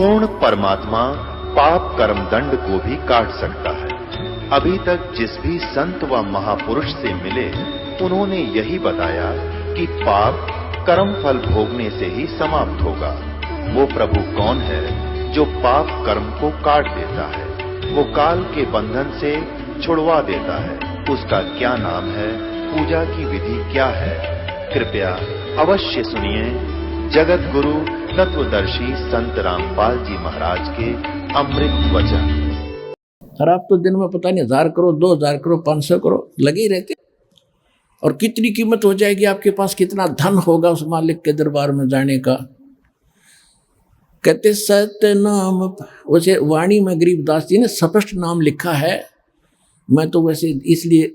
पूर्ण परमात्मा पाप कर्म दंड को भी काट सकता है। अभी तक जिस भी संत व महापुरुष से मिले उन्होंने यही बताया कि पाप कर्म फल भोगने से ही समाप्त होगा। वो प्रभु कौन है जो पाप कर्म को काट देता है, वो काल के बंधन से छुड़वा देता है। उसका क्या नाम है, पूजा की विधि क्या है? कृपया अवश्य सुनिए जगत गुरु तत्वदर्शी संत रामपाल जी महाराज के अमृत वचन। और आप तो दिन में पता नहीं 1000 करोड़ 2000 करोड़ 500 करोड़ लगे ही रहते, और कितनी कीमत हो जाएगी आपके पास, कितना धन होगा उस मालिक के दरबार में जाने का। कहते सत्य नाम, वैसे वाणी में गरीबदास जी ने स्पष्ट नाम लिखा है। मैं तो वैसे इसलिए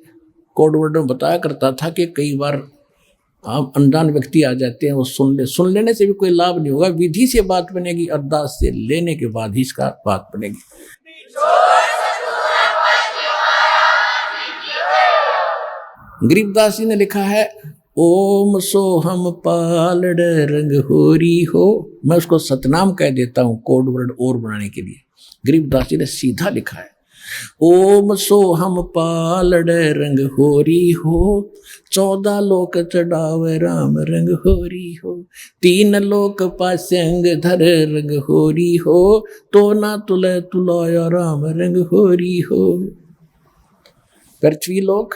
कोड वर्ड में बताया करता था कि कई बार आप अनजान व्यक्ति आ जाते हैं, वो सुन लेने से भी कोई लाभ नहीं होगा। विधि से बात बनेगी, अरदास से लेने के बाद ही इसका बात बनेगी। गरीबदास जी ने लिखा है ओम सोहम पालड़ रंग होरी हो। मैं उसको सतनाम कह देता हूँ कोड वर्ड और बनाने के लिए। गरीबदास जी ने सीधा लिखा है ओम सोहम पालड़ रंग होरी हो, 14 लोक चढ़ावे राम रंग होरी हो, 3 लोक पासंग धर रंग होरी हो, तो ना तुले तुलाया राम रंग होरी हो। पृथ्वी लोक,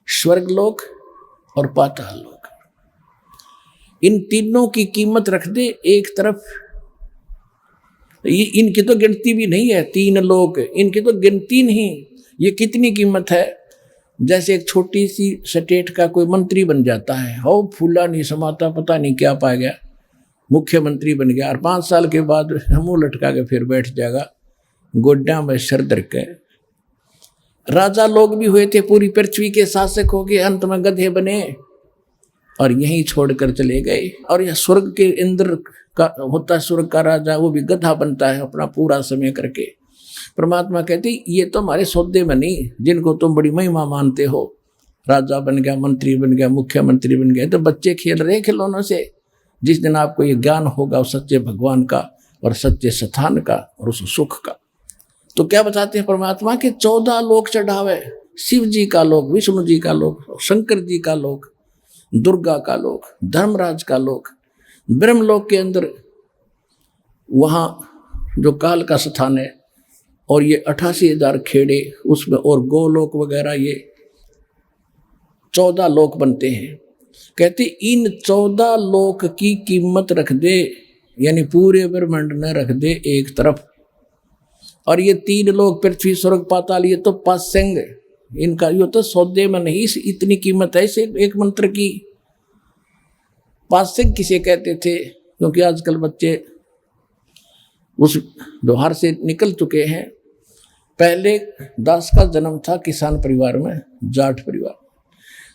स्वर्ग लोक और पाताल लोक, इन तीनों की कीमत रख दे एक तरफ। इनकी तो गिनती भी नहीं है, 3 लोक इनकी तो गिनती नहीं। ये कितनी कीमत है। जैसे एक छोटी सी स्टेट का कोई मंत्री बन जाता है, हो फूला नहीं समाता, पता नहीं क्या पा गया, मुख्यमंत्री बन गया, और 5 साल के बाद मुंह लटका के फिर बैठ जाएगा गोड्डा में सर दर के। राजा लोग भी हुए थे, पूरी पृथ्वी के शासक हो गए, अंत में गधे बने और यहीं छोड़कर चले गए। और यह स्वर्ग के इंद्र का होता है, स्वर्ग का राजा, वो भी गधा बनता है अपना पूरा समय करके। परमात्मा कहते ये तो हमारे सौदे में नहीं, जिनको तुम बड़ी महिमा मानते हो, राजा बन गया, मंत्री बन गया, मुख्यमंत्री बन गया, तो बच्चे खेल रहे खिलौनों से। जिस दिन आपको ये ज्ञान होगा उस सच्चे भगवान का और सच्चे स्थान का और उस सुख का, तो क्या बताते हैं परमात्मा के 14 लोक चढ़ावे। शिव जी का लोक, विष्णु जी का लोक, शंकर जी का लोक, दुर्गा का लोक, धर्मराज का लोक, ब्रह्मलोक के अंदर वहाँ जो काल का स्थान है, और ये 88,000 खेड़े उसमें, और गोलोक वगैरह, ये 14 लोक बनते हैं। कहते इन 14 लोक की कीमत रख दे, यानी पूरे ब्रह्मांड में रख दे एक तरफ। और ये 3 लोक पृथ्वी स्वर्ग पाताल, ये तो पासंग, इनका ये तो सौदे में नहीं, इतनी कीमत है इसे एक मंत्र की। पासंग किसे कहते थे? क्योंकि आजकल बच्चे उस व्यवहार से निकल चुके हैं। पहले दास का जन्म था किसान परिवार में, जाट परिवार।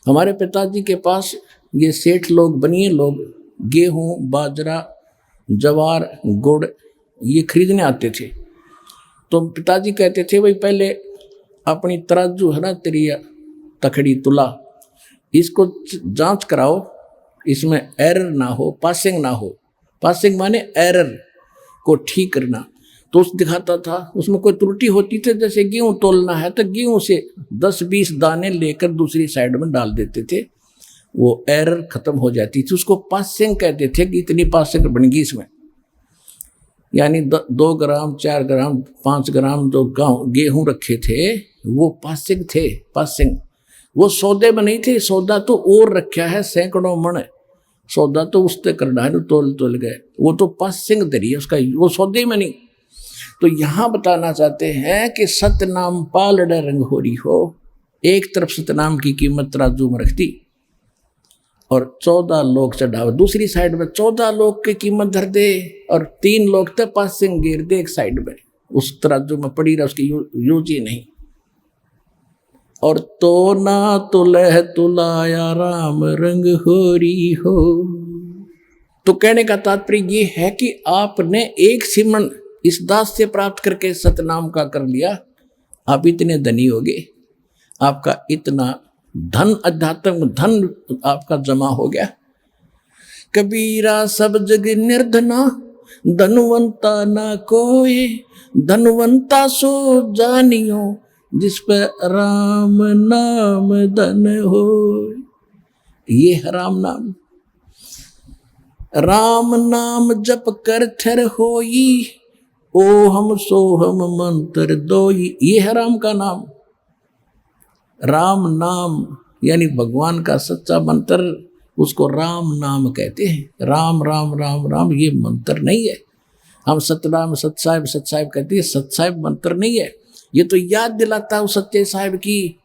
हमारे पिताजी के पास ये सेठ लोग, बनिए लोग, गेहूं, बाजरा, जवार, गुड़ ये खरीदने आते थे। तो पिताजी कहते थे भाई पहले अपनी तराजू है ना, तेरी तखड़ी तुला, इसको जांच कराओ, इसमें एरर ना हो, पासिंग ना हो। पासिंग माने एरर को ठीक करना। तो उस दिखाता था, उसमें कोई त्रुटि होती थी, जैसे गेहूं तोलना है तो गेहूं से 10-20 दाने लेकर दूसरी साइड में डाल देते थे, वो एरर खत्म हो जाती थी। उसको पासिंग कहते थे कि इतनी पासिंग बन गई इसमें, यानी 2 ग्राम 4 ग्राम 5 ग्राम जो गेहूं रखे थे वो पासिंग थे। पासिंग वो सौदे में नहीं थे, सौदा तो और रखा है सैकड़ों मन, सौदा तो उससे करना है, तोल गए, वो तो पासिंग दरी है उसका, वो सौदे में नहीं। तो यहाँ बताना चाहते हैं कि सतनाम पालड़ रंग होरी हो, एक तरफ सतनाम की कीमत तराजू में रखती और 14 लोक चढ़ावे, दूसरी साइड में 14 लोक की कीमत धर दे, और 3 लोक तक पासिंग गिर दे एक साइड में, उस तराजू में पड़ी रहा, उसकी यूज ही नहीं। और तो ना तुलह तुलाया राम रंग होरी हो। तो कहने का तात्पर्य ये है कि आपने एक सिमरन इस दास से प्राप्त करके सतनाम का कर लिया, आप इतने धनी हो गए, आपका इतना धन, अध्यात्म धन आपका जमा हो गया। कबीरा सब जग निर्धना, धनवंता ना कोई, धनवंता सो जानियो, जिस पर राम नाम धन हो। ये है राम नाम। राम नाम जप कर थर होई, ओ हम सो हम मंत्र दोई। ये है राम का नाम। राम नाम यानी भगवान का सच्चा मंत्र, उसको राम नाम कहते हैं। राम राम राम राम ये मंत्र नहीं है। हम सतनाम सतसाहिब सतसाहिब कहते हैं, सतसाहिब मंत्र नहीं है। ये तो याद दिलाता है उस सच्चे साहिब की,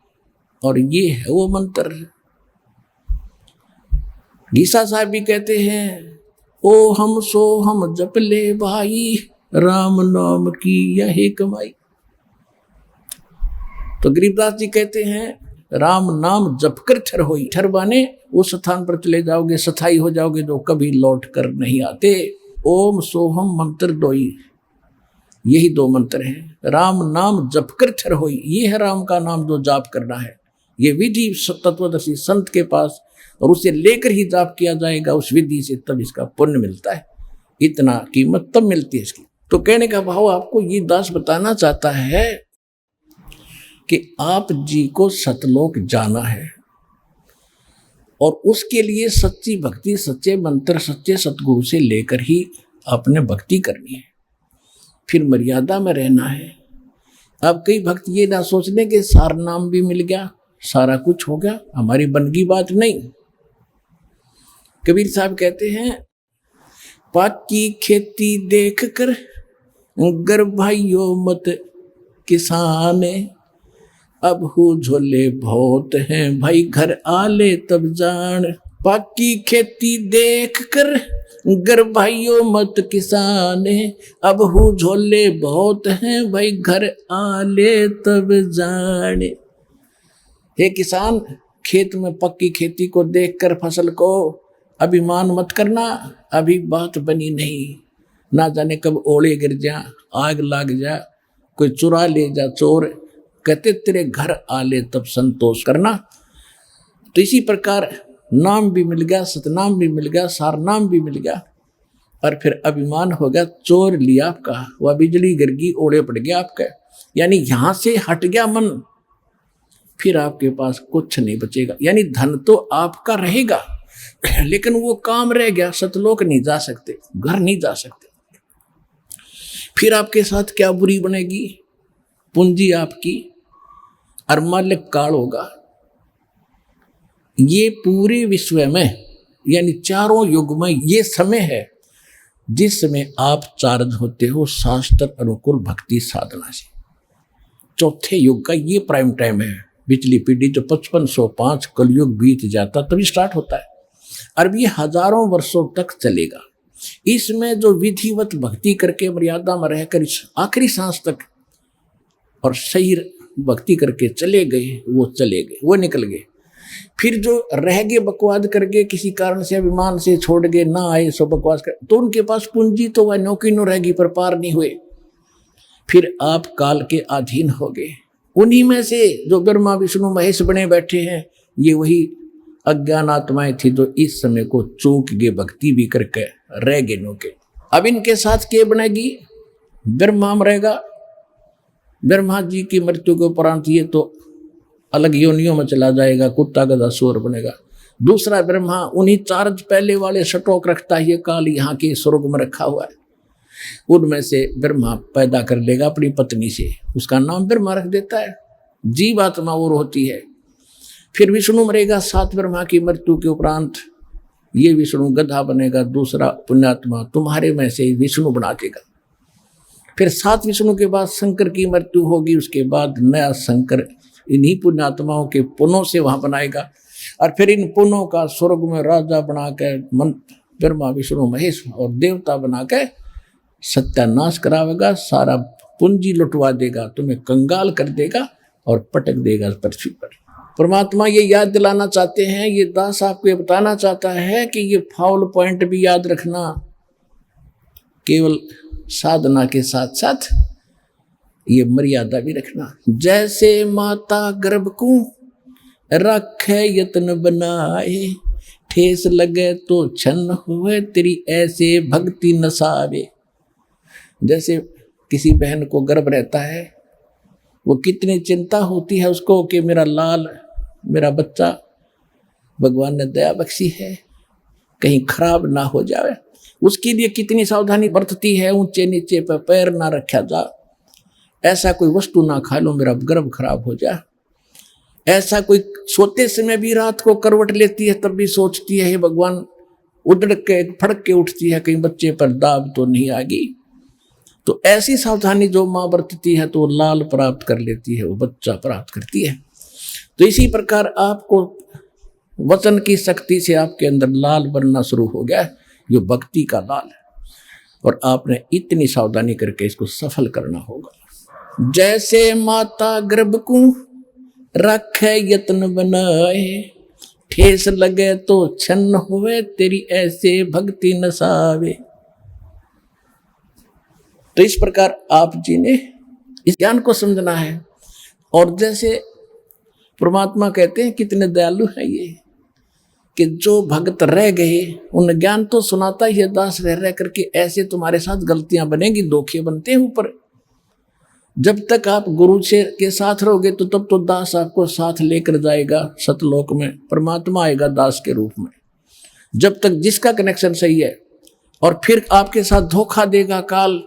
और ये है वो मंत्र। गीसा साहब भी कहते हैं, ओ हम सो हम जप ले भाई, राम नाम की यही कमाई। तो गरीबदास जी कहते हैं, राम नाम जप कर ठर होई। ठर बाने उस स्थान पर चले जाओगे, स्थाई हो जाओगे, जो कभी लौट कर नहीं आते। ओम सोहम मंत्र दोई, यही दो मंत्र हैं। राम नाम जप कर ठर होई, ये है राम का नाम जो जाप करना है। ये विधि तत्वदर्शी संत के पास, और उसे लेकर ही जाप किया जाएगा उस विधि से, तब इसका पुण्य मिलता है। इतना कीमत तब मिलती है इसकी। तो कहने का भाव आपको ये दास बताना चाहता है कि आप जी को सतलोक जाना है, और उसके लिए सच्ची भक्ति, सच्चे मंत्र, सच्चे सतगुरु से लेकर ही आपने भक्ति करनी है। फिर मर्यादा में रहना है। अब कई भक्त ये ना सोच लें कि सार नाम भी मिल गया, सारा कुछ हो गया, हमारी बनगी बात नहीं। कबीर साहब कहते हैं, पाकी खेती देख कर गर भाइयों मत किसान, अब हो झोले बहुत हैं भाई घर आले तब जान। पाकी खेती देख कर गर भाइयों मत किसान, अब हो झोले बहुत हैं भाई घर आले तब जान। हे किसान, खेत में पक्की खेती को देखकर फसल को अभिमान मत करना, अभी बात बनी नहीं। ना जाने कब ओले गिर जा, आग लाग जा, कोई चुरा ले जा चोर, कहते तेरे घर आले तब संतोष करना। तो इसी प्रकार नाम भी मिल गया, सतनाम भी मिल गया, सार नाम भी मिल गया, और फिर अभिमान हो गया, चोर लिया आपका, वह बिजली गिर गई, ओले पड़ गया आपका, यानी यहां से हट गया मन, फिर आपके पास कुछ नहीं बचेगा। यानी धन तो आपका रहेगा, लेकिन वो काम रह गया, सतलोक नहीं जा सकते, घर नहीं जा सकते। फिर आपके साथ क्या बुरी बनेगी, पूंजी आपकी और मालिक काल होगा। ये पूरे विश्व में यानी चारों युग में ये समय है जिस समय आप चार्ज होते हो शास्त्र अनुकूल भक्ति साधना से। चौथे युग का ये प्राइम टाइम है। पिछली पीढ़ी जो 5505 कलयुग बीत जाता तभी स्टार्ट होता है, और ये हजारों वर्षों तक चलेगा। इसमें जो विधिवत भक्ति करके मर्यादा में रहकर इस आखिरी सांस तक और सही भक्ति करके चले गए, वो चले गए, वो निकल गए। फिर जो रह गए बकवाद करके, किसी कारण से अभिमान से छोड़ गए, ना आए सो बकवास कर, तो उनके पास पूंजी तो वह नौकी नो रहेगी पर पार नहीं हुए। फिर आप काल के अधीन हो गए। उन्हीं में से जो ब्रह्मा विष्णु महेश बने बैठे हैं, ये वही अज्ञान आत्माएं थी जो इस समय को चूक गए, भक्ति भी करके रह गए नौके। अब इनके साथ क्या बनेगी, ब्रह्मा मरेगा, ब्रह्मा जी की मृत्यु के उपरांत ये तो अलग योनियों में चला जाएगा, कुत्ता गधा सूअर बनेगा। दूसरा ब्रह्मा उन्हीं चार्ज पहले वाले स्टॉक रखता है, ये काल यहाँ के स्वर्ग में रखा हुआ है, उनमें से ब्रह्मा पैदा कर लेगा अपनी पत्नी से, उसका नाम ब्रह्मा रख देता है। जीव आत्मा और होती है। फिर विष्णु मरेगा, 7 ब्रह्मा की मृत्यु के उपरांत ये विष्णु गधा बनेगा, दूसरा पुण्यात्मा तुम्हारे में से विष्णु बना देगा। फिर 7 विष्णु के बाद शंकर की मृत्यु होगी, उसके बाद नया शंकर इन्हीं पुण्यात्माओं के पुनों से वहां बनाएगा, और फिर इन पुनों का स्वर्ग में राजा बना के ब्रह्मा विष्णु महेश और देवता बना के सत्यानाश करावेगा, सारा पूंजी लुटवा देगा, तुम्हें कंगाल कर देगा और पटक देगा पृथ्वी पर। परमात्मा ये याद दिलाना चाहते हैं, ये दास आपको ये बताना चाहता है कि ये फाउल पॉइंट भी याद रखना, केवल साधना के साथ साथ ये मर्यादा भी रखना। जैसे माता गर्भ को रखे यत्न बनाए, ठेस लगे तो छन्न हुए तेरी ऐसे भक्ति नसावे। जैसे किसी बहन को गर्भ रहता है, वो कितनी चिंता होती है उसको कि मेरा लाल, मेरा बच्चा भगवान ने दया बख्शी है, कहीं खराब ना हो जाए। उसके लिए कितनी सावधानी बरतती है, ऊंचे नीचे पर पैर ना रखा जा, ऐसा कोई वस्तु ना खा लो मेरा गर्भ खराब हो जाए। ऐसा कोई सोते समय भी रात को करवट लेती है तब भी सोचती है हे भगवान, उधड़ के फड़क के उठती है कहीं बच्चे पर दाब तो नहीं आ गई। तो ऐसी सावधानी जो माँ बरतती है तो वो लाल प्राप्त कर लेती है, वो बच्चा प्राप्त करती है। तो इसी प्रकार आपको वचन की शक्ति से आपके अंदर लाल बनना शुरू हो गया, जो भक्ति का लाल है, और आपने इतनी सावधानी करके इसको सफल करना होगा। जैसे माता गर्भ को रखे यत्न बनाए, ठेस लगे तो छन्न हुए तेरी ऐसे भक्ति नसावे। तो इस प्रकार आप जी ने इस ज्ञान को समझना है। और जैसे परमात्मा कहते हैं कितने दयालु है ये, कि जो भक्त रह गए उन ज्ञान तो सुनाता ही है, दास रह करके ऐसे तुम्हारे साथ गलतियां बनेगी, धोखे बनते हैं ऊपर। जब तक आप गुरु से के साथ रहोगे तो तब तो दास आपको साथ लेकर जाएगा सतलोक में, परमात्मा आएगा दास के रूप में। जब तक जिसका कनेक्शन सही है, और फिर आपके साथ धोखा देगा काल,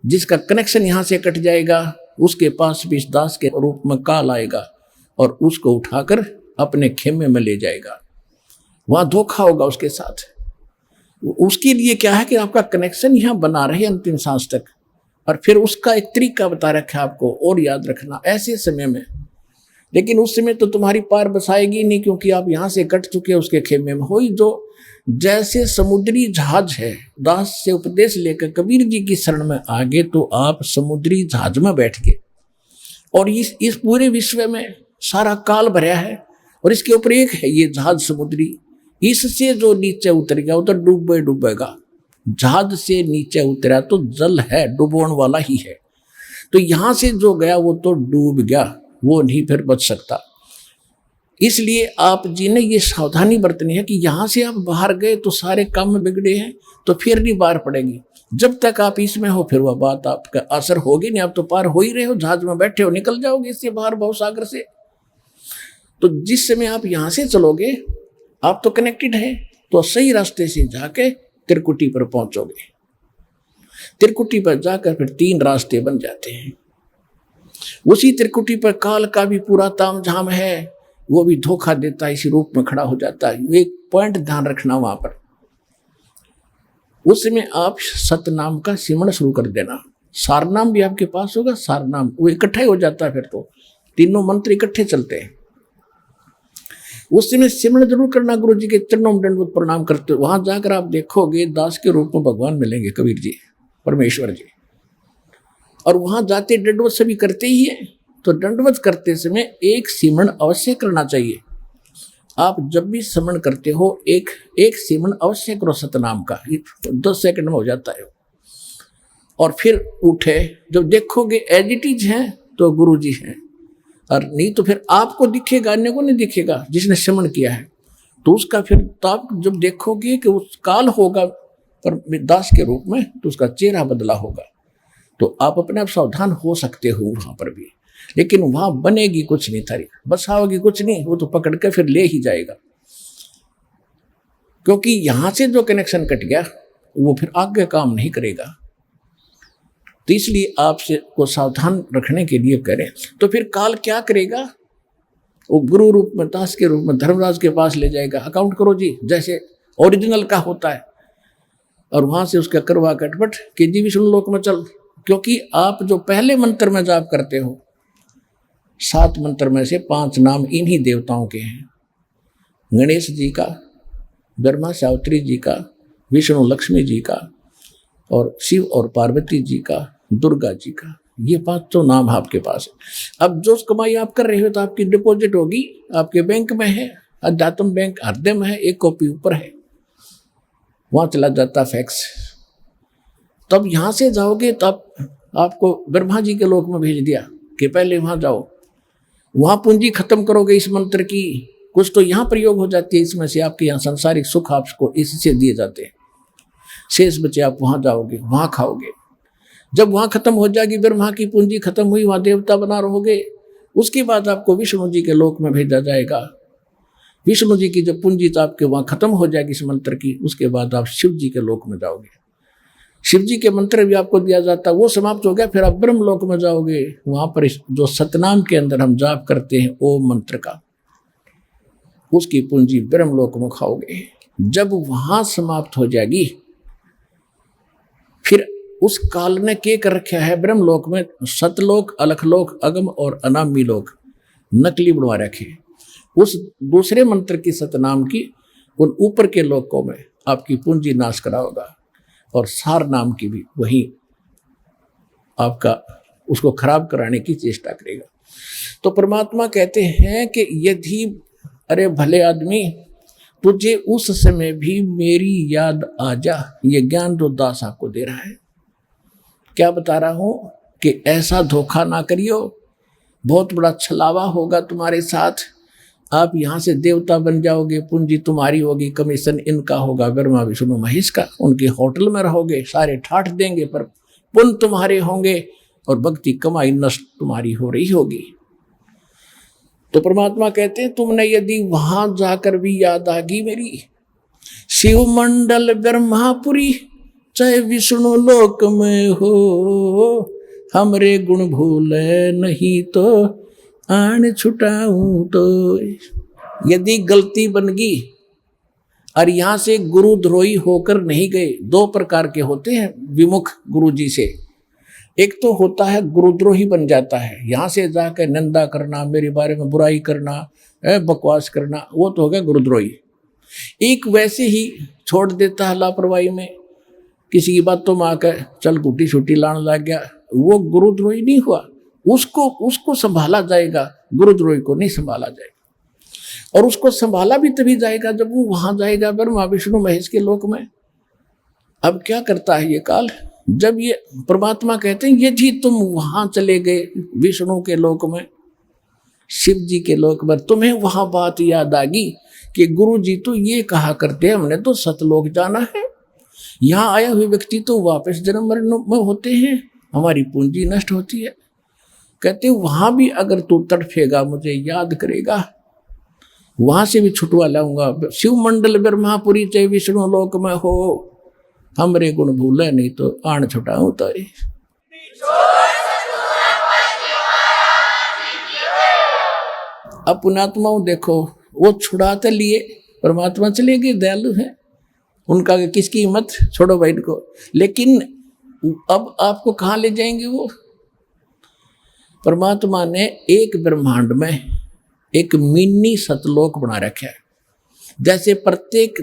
जिसका कनेक्शन यहाँ से कट जाएगा उसके पास भी दास के रूप में काल आएगा और उसको उठाकर अपने खेमे में ले जाएगा। वहाँ धोखा होगा उसके साथ। उसके लिए क्या है कि आपका कनेक्शन यहाँ बना रहे अंतिम सांस तक। और फिर उसका एक तरीका बता रखा है आपको और याद रखना ऐसे समय में। लेकिन उस समय तो तुम्हारी पार बसाएगी नहीं, क्योंकि आप यहाँ से कट चुके हैं उसके खेमे में। हो जो जैसे समुद्री जहाज है, दास से उपदेश लेकर कबीर जी की शरण में आ गए तो आप समुद्री जहाज में बैठ गए, और इस पूरे विश्व में सारा काल भरा है और इसके ऊपर एक है ये जहाज समुद्री। इससे जो नीचे उतर गया वो तो डूबेगा। जहाज से नीचे उतरा तो जल है, डुबोने वाला ही है। तो यहां से जो गया वो तो डूब गया, वो नहीं फिर बच सकता। इसलिए आप जी ने ये सावधानी बरतनी है कि यहां से आप बाहर गए तो सारे काम बिगड़े हैं, तो फिर नहीं बाहर पड़ेगी। जब तक आप इसमें हो फिर वह बात आपका असर होगी नहीं। आप तो पार हो ही रहे हो, जहाज में बैठे हो, निकल जाओगे इससे बाहर भवसागर से। तो जिस समय आप यहां से चलोगे आप तो कनेक्टेड है, तो सही रास्ते से जाके त्रिकुटी पर पहुंचोगे। त्रिकुटी पर जाकर फिर 3 रास्ते बन जाते हैं। उसी त्रिकुटी पर काल का भी पूरा तामझाम है, वो भी धोखा देता है, इसी रूप में खड़ा हो जाता है। एक पॉइंट ध्यान रखना वहां पर, उसमें आप सतनाम का सिमरण शुरू कर देना। सारनाम भी आपके पास होगा, सारनाम वो इकट्ठा ही हो जाता है, फिर तो तीनों मंत्र इकट्ठे चलते हैं। उस समय सिमरण जरूर करना, गुरु जी के चरणों में दंडवत प्रणाम करते हो। वहां जाकर आप देखोगे दास के रूप में भगवान मिलेंगे, कबीर जी, परमेश्वर जी। और वहां जाते दंडवत सभी करते ही है, तो दंडवत करते समय एक सिमरण अवश्य करना चाहिए। आप जब भी सिमरण करते हो एक सिमरण अवश्य करो सतनाम का, 10 सेकंड में हो जाता है। और फिर उठे, जब देखोगे एज इट इज है तो गुरु जी हैं, और नहीं तो फिर आपको दिखेगा, अन्य को नहीं दिखेगा जिसने सिमरण किया है। तो उसका फिर तो आप जब देखोगे कि उस काल होगा पर दास के रूप में, तो उसका चेहरा बदला होगा। तो आप अपने आप सावधान हो सकते हो वहां पर भी। लेकिन वहां बनेगी कुछ नहीं, थारी बसाओगी कुछ नहीं, वो तो पकड़ के फिर ले ही जाएगा। क्योंकि यहां से जो कनेक्शन कट गया वो फिर आगे काम नहीं करेगा। तो इसलिए आपसे को सावधान रखने के लिए करें। तो फिर काल क्या करेगा, वो गुरु रूप में, दास के रूप में धर्मराज के पास ले जाएगा। अकाउंट करो जी जैसे ओरिजिनल का होता है, और वहां से उसका करवा कटपट कि जी विष्णु लोक में चल। क्योंकि आप जो पहले मंत्र में जाप करते हो, 7 मंत्र में से 5 नाम इन्हीं देवताओं के हैं। गणेश जी का, ब्रह्मा सावित्री जी का, विष्णु लक्ष्मी जी का, और शिव और पार्वती जी का, दुर्गा जी का। ये 5 नाम आपके पास है। अब जो कमाई आप कर रहे हो तो आपकी डिपॉजिट होगी, आपके बैंक में है, अध्यात्म बैंक हृदय में है, एक कॉपी ऊपर है, वहां चला जाता फैक्स। तब यहां से जाओगे तब आपको ब्रह्मा जी के लोक में भेज दिया कि पहले वहां जाओ, वहां पूंजी खत्म करोगे इस मंत्र की, कुछ तो यहाँ प्रयोग हो जाती है इसमें से, आपके यहाँ सांसारिक सुख आपको इससे दिए जाते हैं। शेष बचे आप वहां जाओगे, वहां खाओगे। जब वहां खत्म हो जाएगी, ब्रह्मा की पूंजी खत्म हुई, वहां देवता बना रहोगे, उसके बाद आपको विष्णु जी के लोक में भेजा जाएगा। विष्णु जी की जब पूंजी तो आपके वहां खत्म हो जाएगी इस मंत्र की, उसके बाद आप शिव जी के लोक में जाओगे। शिव जी के मंत्र भी आपको दिया जाता है, वो समाप्त हो गया, फिर आप ब्रह्म लोक में जाओगे। वहां पर जो सतनाम के अंदर हम जाप करते हैं ओम मंत्र का, उसकी पूंजी ब्रह्म लोक में खाओगे। जब वहां समाप्त हो जाएगी, फिर उस काल ने के कर रखा है ब्रह्म लोक में सतलोक, अलखलोक, अगम और अनामी लोक नकली बनवा रखे। उस दूसरे मंत्र की सतनाम की उन ऊपर के लोकों में आपकी पूंजी नाश कराओगा, और सार नाम की भी वही आपका उसको खराब कराने की चेष्टा करेगा। तो परमात्मा कहते हैं कि यदि अरे भले आदमी तुझे उस समय भी मेरी याद आ जा, ये ज्ञान जो दास आपको दे रहा है। क्या बता रहा हूं कि ऐसा धोखा ना करियो, बहुत बड़ा छलावा होगा तुम्हारे साथ। आप यहां से देवता बन जाओगे, पूंजी तुम्हारी होगी, कमीशन इनका होगा, ब्रह्मा विष्णु महेश का, उनके होटल में रहोगे, सारे ठाठ देंगे, पर पुण्य तुम्हारे होंगे और भक्ति कमाई नष्ट तुम्हारी हो रही होगी। तो परमात्मा कहते हैं तुमने यदि वहां जाकर भी याद आ गई मेरी, शिव मंडल ब्रह्मापुरी चाहे विष्णु लोक में हो, हमरे गुण भूले नहीं तो आन छुटाऊं तो। यदि गलती बन गई और यहां से गुरुद्रोही होकर नहीं गए, दो प्रकार के होते हैं विमुख गुरु जी से। एक तो होता है गुरुद्रोही बन जाता है, यहां से जाकर निंदा करना, मेरे बारे में बुराई करना, बकवास करना, वो तो हो गया गुरुद्रोही। एक वैसे ही छोड़ देता है लापरवाही में, किसी की बातों में आकर चल गुटी छुट्टी लाने लग गया, वो गुरुद्रोही नहीं हुआ। उसको संभाला जाएगा, गुरुद्रोही को नहीं संभाला जाएगा। और उसको संभाला भी तभी जाएगा जब वो वहां जाएगा ब्रह्मा विष्णु महेश के लोक में। अब क्या करता है ये काल, जब ये परमात्मा कहते हैं यदि तुम वहां चले गए विष्णु के लोक में, शिव जी के लोक में, तुम्हें वहां बात याद आ गई कि गुरु जी तो ये कहा करते हैं हमने तो सतलोक जाना है, यहाँ आए हुए व्यक्ति तो वापस जन्म मरण में होते हैं, हमारी पूंजी नष्ट होती है। कहते वहां भी अगर तू तड़फेगा, मुझे याद करेगा, वहां से भी छुटवा लाऊंगा। शिव मंडल ब्रह्मापुरी चाहे विष्णु लोक में हो, हमरे गुण भूले नहीं तो आन छुटाऊं तारे। अब पुण्यात्माओं देखो, वो छुड़ाते लिए परमात्मा चले गए, दयालु हैं, उनका किसकी हिम्मत, छोड़ो भाई को। लेकिन अब आपको कहाँ ले जाएंगे वो? परमात्मा ने एक ब्रह्मांड में एक मिनी सतलोक बना रखा है। जैसे प्रत्येक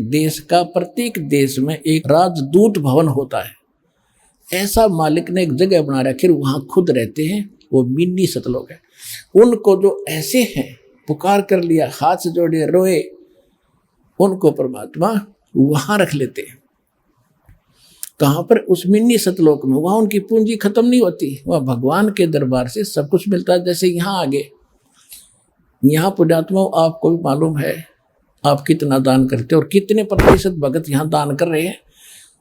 देश में एक राजदूत भवन होता है, ऐसा मालिक ने एक जगह बना रखी, वहां खुद रहते हैं, वो मिनी सतलोक है। उनको जो ऐसे हैं पुकार कर लिया, हाथ से जोड़े रोए, उनको परमात्मा वहां रख लेते हैं। कहां पर? उस मिनी सतलोक में। वहां उनकी पूंजी खत्म नहीं होती, वह भगवान के दरबार से सब कुछ मिलता है। जैसे यहाँ आगे, यहाँ पुण्यात्मा आपको भी मालूम है आप कितना दान करते हो और कितने प्रतिशत भगत यहाँ दान कर रहे हैं,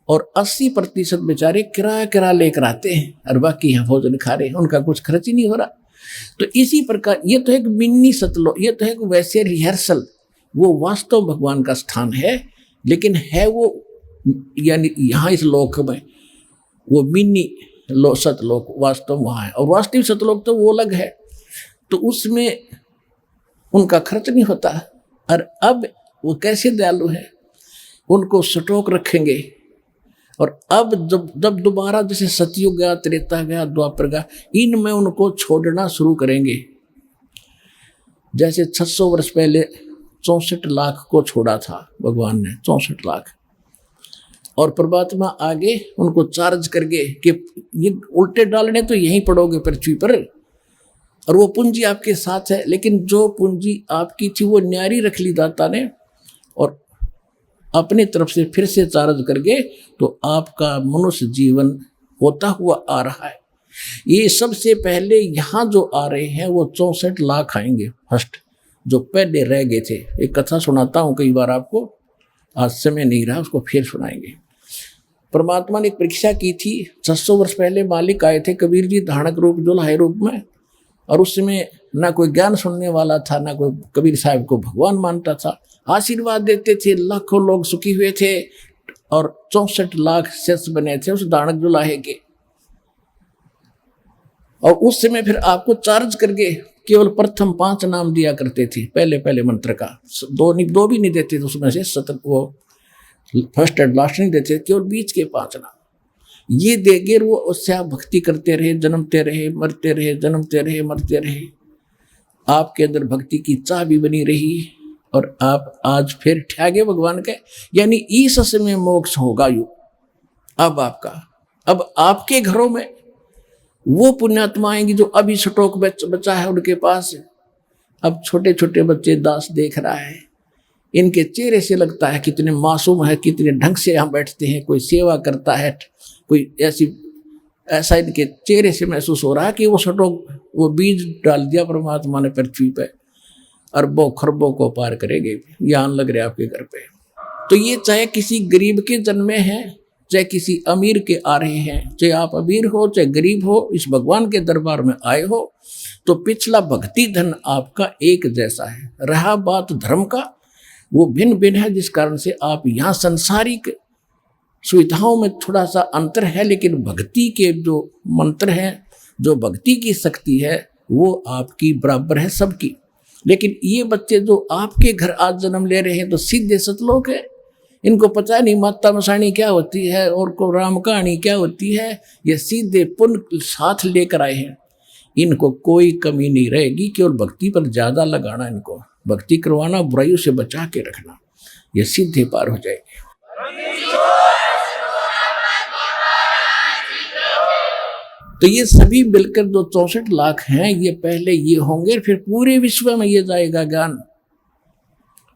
और 80% बेचारे किराया लेकर आते हैं और बाकी यहाँ भोजन खा रहे हैं, उनका कुछ खर्च ही नहीं हो रहा। तो इसी प्रकार ये तो एक मिनी सतलोक, ये तो एक वैसे रिहर्सल, वो वास्तव भगवान का स्थान है, लेकिन है वो यानी यहाँ इस लोक में वो मिनी सतलोक वास्तव वहाँ है, और वास्तविक सतलोक तो वो अलग है। तो उसमें उनका खर्च नहीं होता। और अब वो कैसे दयालु है, उनको स्टॉक रखेंगे। और अब जब दोबारा जैसे सतयुग गया, त्रेता गया, द्वापर गया, इनमें उनको छोड़ना शुरू करेंगे। जैसे 600 वर्ष पहले 64 लाख को छोड़ा था भगवान ने, 64 लाख, और परमात्मा आगे उनको चार्ज करके कि ये उल्टे डालने तो यहीं पड़ोगे पृथ्वी पर, और वो पूंजी आपके साथ है। लेकिन जो पूंजी आपकी थी वो न्यारी रख ली दाता ने, और अपनी तरफ से फिर से चार्ज करके तो आपका मनुष्य जीवन होता हुआ आ रहा है। ये सबसे पहले यहाँ जो आ रहे हैं वो 64 लाख आएंगे फर्स्ट, जो पहले रह गए थे। एक कथा सुनाता हूँ कई बार आपको, आज समय नहीं रहा, उसको फिर सुनाएंगे। परमात्मा ने एक परीक्षा की थी। 600 वर्ष पहले मालिक आए थे कबीर जी धाणक रूप दुल्हाए रूप में, और उस समय ना कोई ज्ञान सुनने वाला था, ना कोई कबीर साहब को भगवान मानता था। आशीर्वाद देते थे, लाखों लोग सुखी हुए थे और 64 लाख शिष्य बने थे उस धाणक दुल्हाए के। और उस समय फिर आपको चार्ज करके केवल प्रथम 5 नाम दिया करते थे, पहले मंत्र का। दो भी नहीं देते थे उसमें से, वो फर्स्ट एंड लास्ट नहीं देते, केवल बीच के 5 नाम ये देगे। वो उससे आप भक्ति करते रहे, जन्मते रहे, मरते रहे, जन्मते रहे, मरते रहे। आपके अंदर भक्ति की चाह भी बनी रही और आप आज फिर ठहगे भगवान के, यानी इस समय मोक्ष होगा यू। अब आपके घरों में वो पुण्यात्मा आएंगी जो अभी स्टॉक बचा है उनके पास। अब छोटे छोटे बच्चे दास देख रहा है, इनके चेहरे से लगता है कितने मासूम है, कितने ढंग से यहाँ बैठते हैं, कोई सेवा करता है, कोई ऐसा इनके चेहरे से महसूस हो रहा है कि वो स्टॉक, वो बीज डाल दिया परमात्मा ने पृथ्वी पे, अरबों खरबों को पार करेंगे। यहाँ लग रहे आपके घर पे। तो ये चाहे किसी गरीब के जन्मे हैं, चाहे किसी अमीर के आ रहे हैं, चाहे आप अमीर हो चाहे गरीब हो, इस भगवान के दरबार में आए हो, तो पिछला भक्ति धन आपका एक जैसा है। रहा बात धर्म का, वो भिन्न भिन्न है, जिस कारण से आप यहाँ सांसारिक सुविधाओं में थोड़ा सा अंतर है, लेकिन भक्ति के जो मंत्र हैं, जो भक्ति की शक्ति है, वो आपकी बराबर है सबकी। लेकिन ये बच्चे जो आपके घर आज जन्म ले रहे हैं तो सीधे सतलोक है, इनको पता नहीं माता मसाणी क्या होती है और को राम कहानी क्या होती है। ये सीधे पुण्य साथ लेकर आए हैं, इनको कोई कमी नहीं रहेगी। केवल भक्ति पर ज्यादा लगाना, इनको भक्ति करवाना, बुराइयों से बचा के रखना, ये सीधे पार हो जाएगी। तो ये सभी मिलकर जो 64 लाख हैं, ये पहले ये होंगे, फिर पूरे विश्व में ये जाएगा ज्ञान।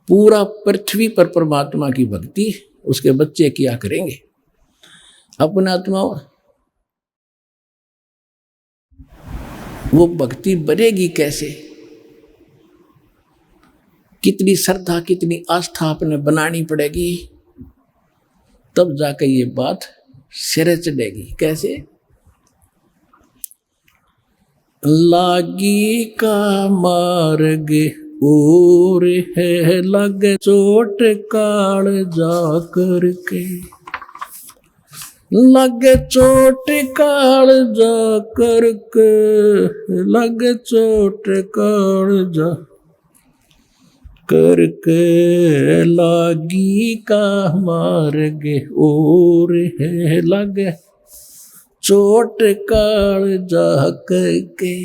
पूरा पृथ्वी पर परमात्मा की भक्ति उसके बच्चे किया करेंगे। अपना आत्मा वो भक्ति बनेगी कैसे? कितनी श्रद्धा, कितनी आस्था अपने बनानी पड़ेगी, तब जाकर ये बात सिरे चढ़ेगी। कैसे? लागी का मार्ग और है, लग चोट काल जा करके, लग चोट काल जा करके, लग चोट काल जा करके, लागी का मार्ग और है, लग चोट काल जा करके।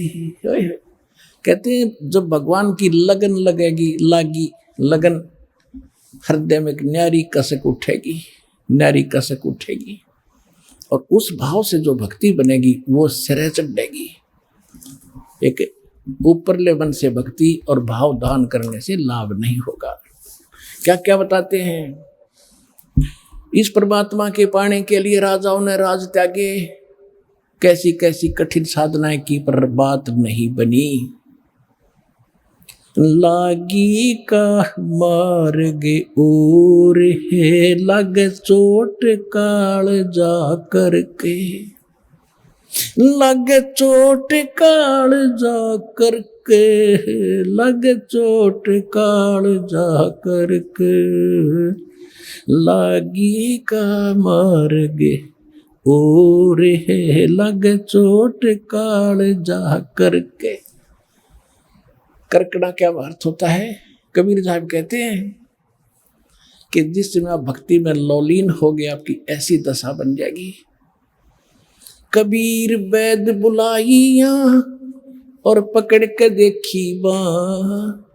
कहते हैं जब भगवान की लगन लगेगी, लगन हृदय में एक न्यारी कसक उठेगी, न्यारी कसक उठेगी, और उस भाव से जो भक्ति बनेगी वो सिरे चढ़ेगी। एक ऊपरले मन से भक्ति और भाव दान करने से लाभ नहीं होगा। क्या क्या बताते हैं? इस परमात्मा के पाने के लिए राजाओं ने राज त्यागे, कैसी कैसी कठिन साधनाएं की, पर बात नहीं बनी। लागी का मार्ग और है, लग चोट काल जा करके, लग चोट काल जा करके, लग चोट काल जा करके, लागी का मार्ग और है, लग चोट काल जा करके। करकड़ा क्या अर्थ होता है? कबीर साहब कहते हैं कि जिस समय आप भक्ति में लौलीन हो गए, आपकी ऐसी दशा बन जाएगी। कबीर वैद बुलाइया और पकड़ के देखी बाँ,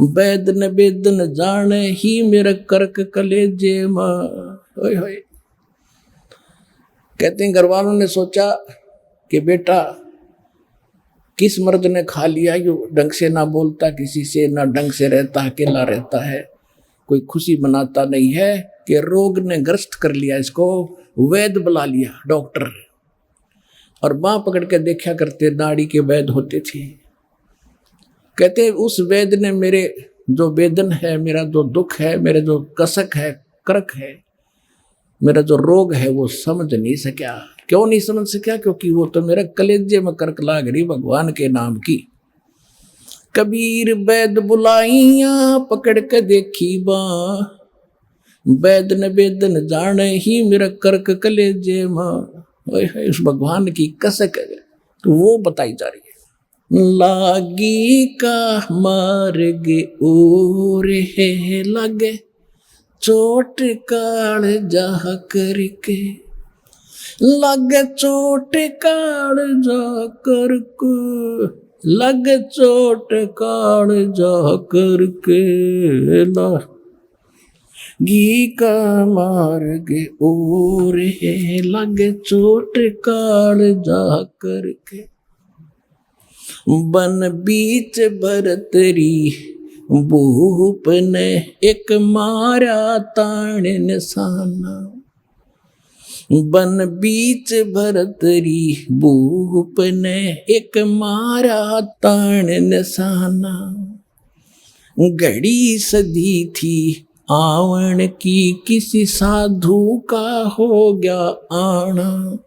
वैद न वेदन जाने ही मेरा करक कलेजे माँ। होय होय। कहते हैं घर वालों ने सोचा कि बेटा किस मर्द ने खा लिया, यो ढंग से ना बोलता किसी से, ना ढंग से रहता, अकेला रहता है, कोई खुशी मनाता नहीं है, कि रोग ने ग्रस्त कर लिया इसको। वैद बुला लिया, डॉक्टर, और बाँ पकड़ के देखा करते, नाड़ी के वैद होते थे। कहते हैं उस वैद ने मेरे जो वेदन है, मेरा जो दुख है, मेरे जो कसक है, करक है, मेरा जो रोग है वो समझ नहीं सका। क्यों नहीं समझ सका? क्योंकि वो तो मेरा कलेजे में करक लाग रही भगवान के नाम की। कबीर वैद बुलाइया पकड़ के देखी बा, वैद न वेद न जाने ही मेरा कर्क कलेजे मां। उस भगवान की कसक तो वो बताई जा रही है। लागी का मार्ग और है लगे चोट काल जाह करके, लगे चोट काल जा करके, लगे चोट काल जा करके, गी का मार्ग और है लगे चोट काल जा करके। बन बीच भरतरी भूप ने एक मारा ताण निशाना, बन बीच भरतरी भूप ने एक मारा ताण निशाना। घड़ी सदी थी आवन की किसी साधु का हो गया आना,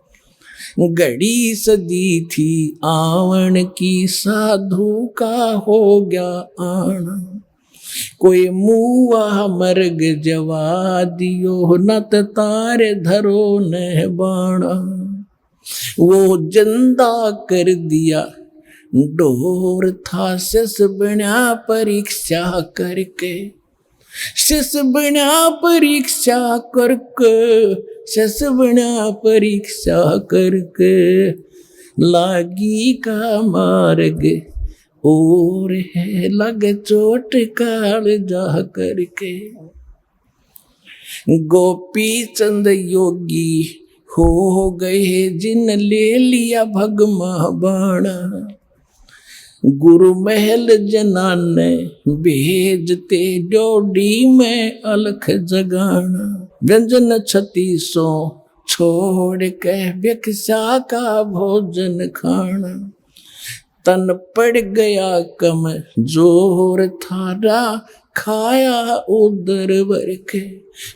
घड़ी सदी थी आवन की साधु का हो गया आना। कोई मुआ मर्ग जवा दियो नत तारे धरो न बाणा, वो जिंदा कर दिया डोर था शिष बना परीक्षा करके, शिष बना परीक्षा करके, शिष बना परीक्षा करके। लागी का मार्ग और है लगे चोट काल जा करके। गोपी चंद योगी हो गए जिन ले लिया भगमा बाणा, गुरु महल जनाने भेजते डोडी में अलख जगाना। व्यंजन 3600 छोड़ के भिक्षा का भोजन खाना, तन पड़ गया कम जोर थारा खाया उदर भर के,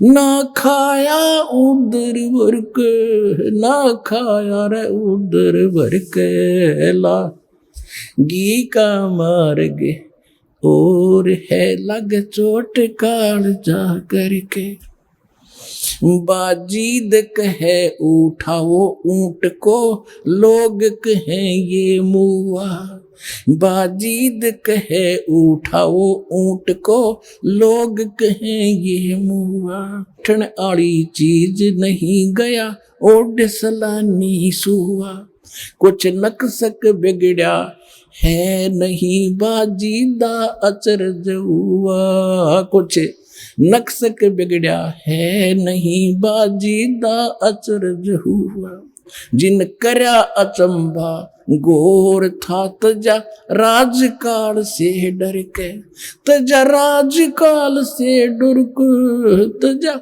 ना खाया उदर भर के, ना खाया रे उदर भर के। ला गी का मार्ग और है लग चोट काल जा करके। बाजीद कहे उठाओ ऊंट को लोग कहे ये मुआ, बाजीद कहे उठाओ ऊंट को लोग कहे ये मुआ। ठन आड़ी चीज नहीं गया ओड सलानी सुआ, कुछ नक्सक बिगड़ा है नहीं बाजीदा अचरज हुआ, कुछ नक्सक बिगड़ा है नहीं बाजीदा अचरज हुआ। जिन करया अचंभा गोर था तजा राजकाल से डर के, तजा राजकाल से डर के, तजा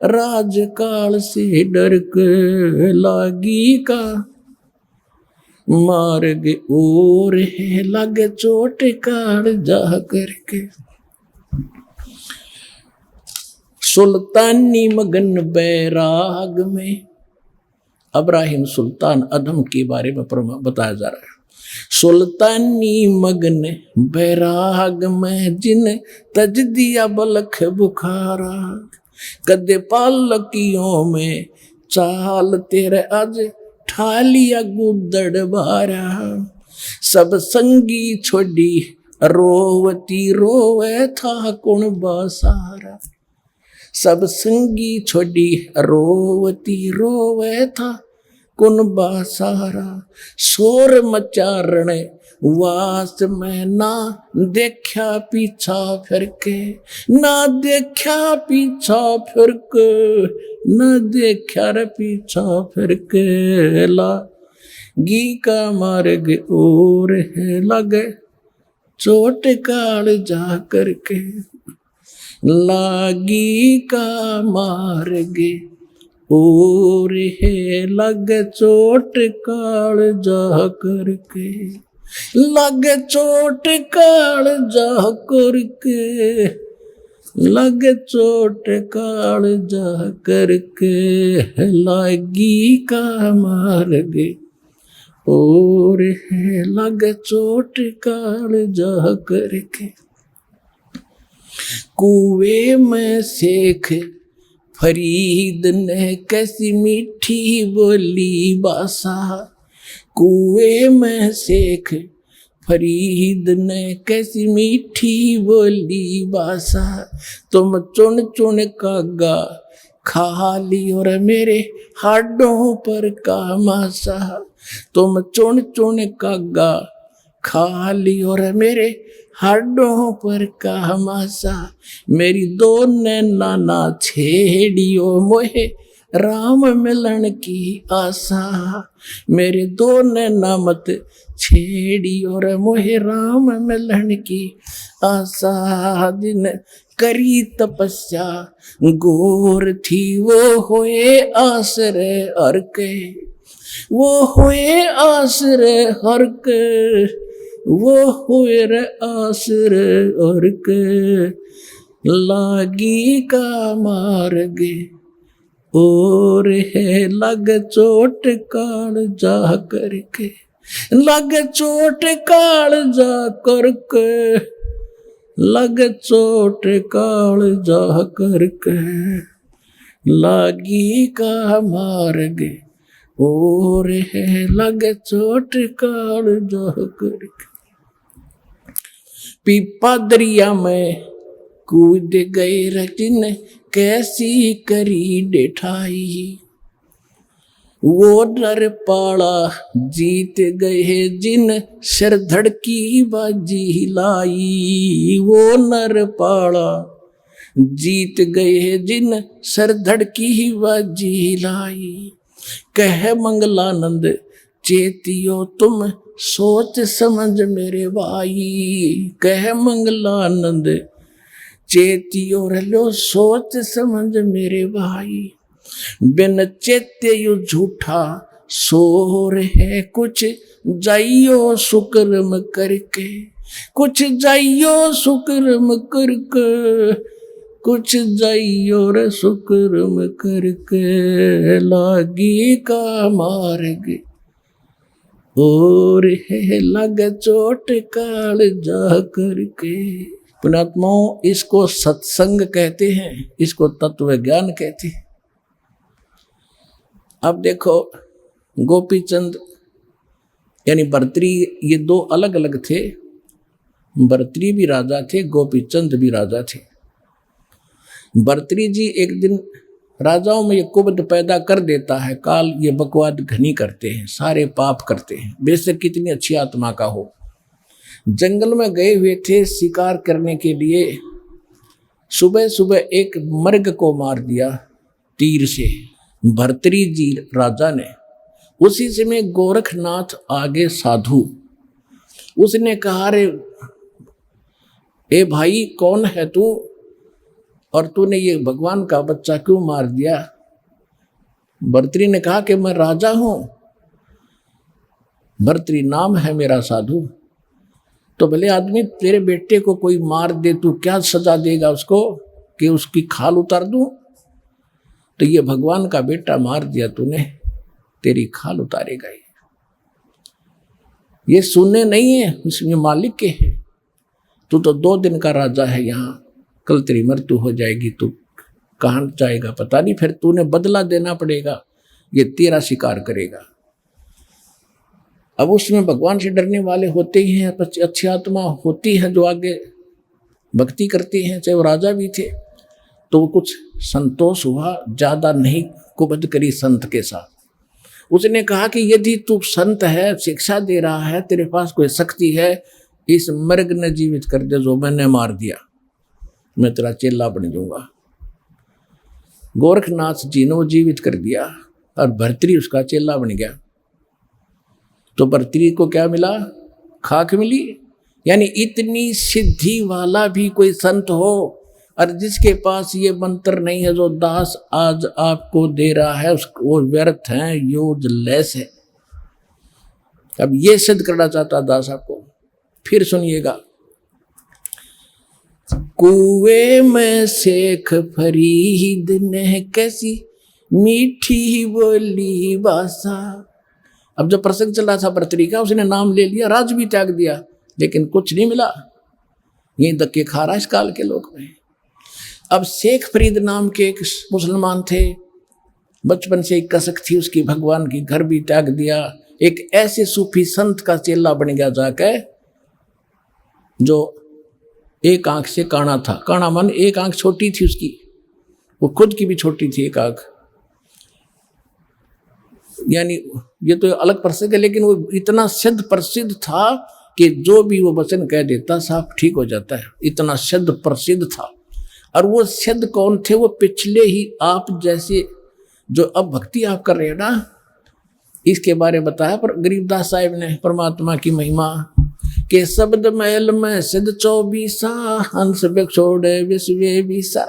राजकाल से डर के। लागी का मार्ग और है लगे चोट काल जा करके। सुल्तानी मगन बैराग में इब्राहिम सुल्तान अदम के बारे में बताया जा रहा है। सुल्तानी मगन बैराग में जिन तज दिया बलख बुखारा, कदे पालकियों में चाल तेरे आज ठालिया गुदड़ बारा। सब संगी छोड़ी रोवती रोवे था कुण बासारा, सब संगी छोड़ी रोवती रोवे था कुन बासारा। शोर मचारण वास में ना देखा पीछा फिर के, ना देखा पीछा फिर के, ना देखा रे पीछा फिर के। लागी का मार्ग और है लगे चोट काल जा करके, लागी का मार्ग और है लग चोट काल जा करके, लग चोट काल जा करके। लग चोट कालजा करके लागी का मार्गे और है लग चोट कालजा करके। कुएं में शेख फरीद ने कैसी मीठी बोली बासा, कुएं में शेख फरीद ने कैसी मीठी बोली बासा। तुम चुन चुन कागा खा ली और मेरे हाडों पर का मासा। तुम चुन चुन कागा खा ली और मेरे हाडों पर का मासा। मेरी दो नैना ना छेड़ियो मोहे राम मिलन की आशा। मेरे दो नैना मत छेड़ी और मोहे राम मिलन की आशा। दिन करी तपस्या गोर थी वो होए आसरे हर के, वो होए आसरे हर के, वो हुए रे आसरे और के लागी का मार्गे और है लग चोट कालजा करके, लग चोट कालजा करके, लग चोट कालजा करके लागी का मार्गे और है लग चोट कालजा करके। पीपा दरिया में कूद गए रटिन कैसी करी डेठाई, वो नर पाड़ा जीत गए जिन सिर धड़की बाजी लाई। वो नर पाड़ा जीत गए जिन सिर धड़की बाजी लाई। कह मंगलानंद चेतियो तुम सोच समझ मेरे भाई। कह मंगलानंद चेतियो लो सोच समझ मेरे भाई। बिन चेते यू झूठा शोर है कुछ जाइयो सुकर्म करके, कुछ जाइयो सुकर्म करके, कुछ जाइयो रे सुकर्म करके लागी का मार्ग और है लग चोट कालजा करके। पुणात्माओं, इसको सत्संग कहते हैं, इसको तत्व ज्ञान कहते हैं। अब देखो, गोपीचंद यानी भर्तृ, ये दो अलग अलग थे। भर्तृ भी राजा थे, गोपीचंद भी राजा थे। भर्तृ जी एक दिन राजाओं में ये कुबद पैदा कर देता है, काल ये बकवाद घनी करते हैं, सारे पाप करते हैं, बेशक कितनी अच्छी आत्मा का हो। जंगल में गए हुए थे शिकार करने के लिए, सुबह सुबह एक मर्ग को मार दिया तीर से भर्तृ जी राजा ने। उसी समय गोरखनाथ आगे साधु, उसने कहा रे ए भाई कौन है तू, और तूने ये भगवान का बच्चा क्यों मार दिया। भर्तृ ने कहा कि मैं राजा हूं, भर्तृ नाम है मेरा साधु। तो भले आदमी तेरे बेटे को कोई मार दे, तू क्या सजा देगा उसको कि उसकी खाल उतार दूं। तो ये भगवान का बेटा मार दिया तूने, तेरी खाल उतारेगा। ये सुनने नहीं है, उसमें मालिक के है। तू तो 2 दिन का राजा है यहाँ, कल तेरी मृत्यु हो जाएगी, तू कहाँ जाएगा पता नहीं, फिर तूने बदला देना पड़ेगा, ये तेरा शिकार करेगा। अब उसमें भगवान से डरने वाले होते ही हैं, अच्छी आत्मा होती है जो आगे भक्ति करती हैं, चाहे वो राजा भी थे। तो वो कुछ संतोष हुआ, ज्यादा नहीं कुबद करी संत के साथ। उसने कहा कि यदि तू संत है, शिक्षा दे रहा है, तेरे पास कोई शक्ति है, इस मर्ग ने जीवित कर दे जो मैंने मार दिया, मैं तेरा चेला बन जाऊंगा। गोरखनाथ जी ने वो जीवित कर दिया और भर्तृ उसका चेला बन गया। तो भर्तृ को क्या मिला? खाक मिली। यानी इतनी सिद्धि वाला भी कोई संत हो और जिसके पास ये मंत्र नहीं है जो दास आज आपको दे रहा है, उसको वो व्यर्थ है, यूजलेस है। अब ये सिद्ध करना चाहता दास आपको, फिर सुनिएगा। कुएं में शेख फरीद ने कैसी मीठी बोली भाषा। अब जब प्रसंग चला था बर्तरी का, उसने नाम ले लिया, राज भी त्याग दिया, लेकिन कुछ नहीं मिला। यही धक्के खा रहा इस काल के लोग में। अब शेख फरीद नाम के एक मुसलमान थे, बचपन से एक कसक थी उसकी, भगवान की, घर भी त्याग दिया। एक ऐसे सूफी संत का चेला बन गया जाके, जो एक आंख से काना था। काना मन एक आंख छोटी थी उसकी, वो खुद की भी छोटी थी एक आंख। यानी ये तो अलग प्रसंग है, लेकिन वो इतना सिद्ध प्रसिद्ध था कि जो भी वो वचन कह देता साफ ठीक हो जाता है, इतना सिद्ध प्रसिद्ध था। और वो सिद्ध कौन थे? वो पिछले ही आप जैसे जो अब भक्ति आप कर रहे हैं ना, इसके बारे में बताया पर गरीबदास साहिब ने, परमात्मा की महिमा के शब्द महल में सिद्ध 24 हंस छोड़े विश्व विसा।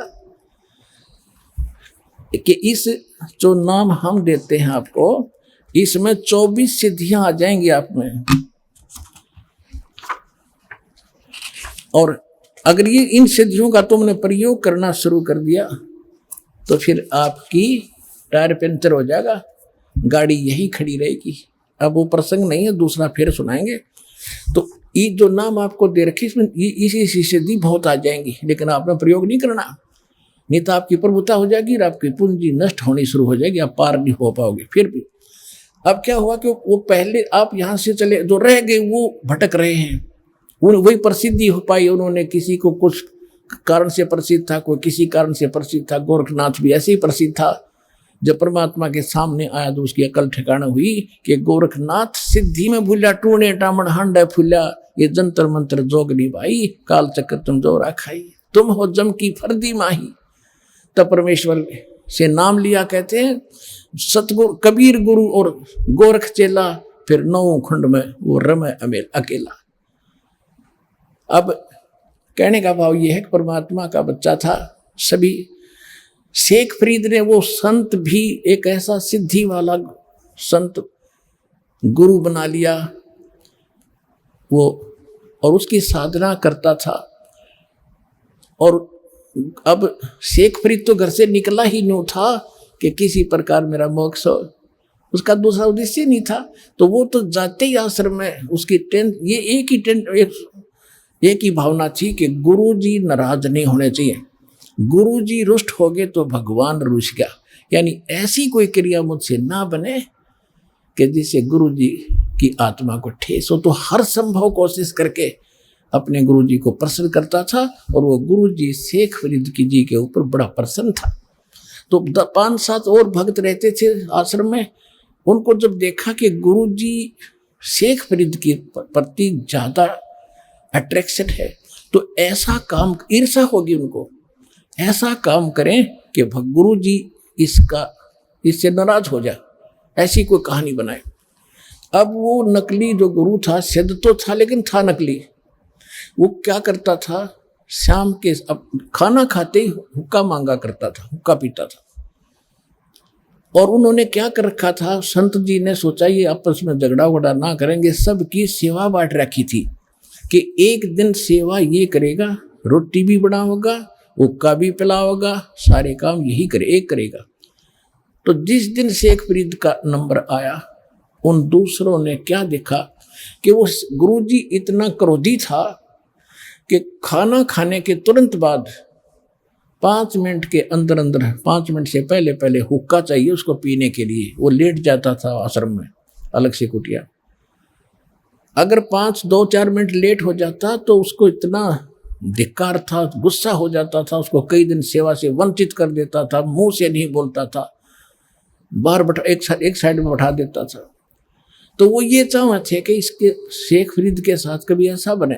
कि इस जो नाम हम देते हैं आपको, इसमें 24 सिद्धियां आ जाएंगी आप में। और अगर ये इन सिद्धियों का तुमने प्रयोग करना शुरू कर दिया तो फिर आपकी टायर पंचर हो जाएगा, गाड़ी यही खड़ी रहेगी। अब वो प्रसंग नहीं है, दूसरा फिर सुनाएंगे। तो ये जो नाम आपको दे रखे, इसमें इसी सिद्धि बहुत आ जाएंगी, लेकिन आपने प्रयोग नहीं करना, नहीं तो आपकी प्रभुता हो जाएगी और आपकी पूंजी नष्ट होनी शुरू हो जाएगी, आप पार नहीं हो पाओगे। फिर भी अब क्या हुआ कि वो पहले आप यहाँ से चले, जो रह गए वो भटक रहे हैं। वही प्रसिद्धि हो पाई, उन्होंने किसी को कुछ कारण से प्रसिद्ध था, कोई किसी कारण से प्रसिद्ध था। गोरखनाथ भी ऐसे ही प्रसिद्ध था। जब परमात्मा के सामने आया तो उसकी अकल ठिकाना हुई कि गोरखनाथ सिद्धि में भूला, टूणे टामण हांडे फूला, ये जंतर मंत्र जोगनी भाई, काल चक्र तुम जोरा खाई, तुम हो जम की फर्दी माही। तब परमेश्वर से नाम लिया, कहते हैं सतगुरु कबीर गुरु और गोरख चेला, फिर 9 खंड में वो रमे अमेल अकेला। अब कहने का भाव ये है कि परमात्मा का बच्चा था सभी। शेख फरीद ने, वो संत भी एक ऐसा सिद्धि वाला संत गुरु बना लिया वो, और उसकी साधना करता था। और अब शेख फरीद तो घर से निकला ही नहीं था कि किसी प्रकार मेरा मोक्ष हो, उसका दूसरा उद्देश्य नहीं था। तो वो तो जाते ही आश्रम में उसकी टेंट, ये एक ही भावना थी कि गुरु जी नाराज नहीं होने चाहिए, गुरु जी रुष्ट हो गए तो भगवान रुष्ट गया। यानी ऐसी कोई क्रिया मुझसे ना बने कि जिससे गुरु जी की आत्मा को ठेस हो। तो हर संभव कोशिश करके अपने गुरु जी को प्रसन्न करता था, और वो गुरु जी शेख फरीद की जी के ऊपर बड़ा प्रसन्न था। तो 5-7 और भक्त रहते थे आश्रम में। उनको जब देखा कि गुरु जी शेख फरीद के प्रति ज्यादा अट्रैक्शन है, तो ऐसा काम, ईर्षा होगी उनको, ऐसा काम करें कि गुरु जी इससे नाराज हो जाए, ऐसी कोई कहानी बनाए। अब वो नकली जो गुरु था, सिद्ध तो था लेकिन था नकली। वो क्या करता था, शाम के अब खाना खाते ही हुक्का मांगा करता था, हुक्का पीता था। और उन्होंने क्या कर रखा था, संत जी ने सोचा ये आपस में झगड़ा वगड़ा ना करेंगे, सबकी सेवा बांट रखी थी कि एक दिन सेवा ये करेगा, रोटी भी बनाओगा, हुक्का भी पिलाओगा, सारे काम यही एक करेगा। तो जिस दिन शेख फरीद का नंबर आया, उन दूसरों ने क्या देखा कि वो गुरुजी इतना क्रोधी था कि खाना खाने के तुरंत बाद 5 मिनट के अंदर 5 मिनट से पहले हुक्का चाहिए उसको पीने के लिए। वो लेट जाता था आश्रम में अलग से कुटिया। अगर 2-4 मिनट लेट हो जाता तो उसको इतना धिक्कार था, गुस्सा हो जाता था, उसको कई दिन सेवा से वंचित कर देता था, मुंह से नहीं बोलता था, बाहर एक साइड में बैठा देता था। तो वो ये चाहते थे कि इसके शेख फरीद के साथ कभी ऐसा बने,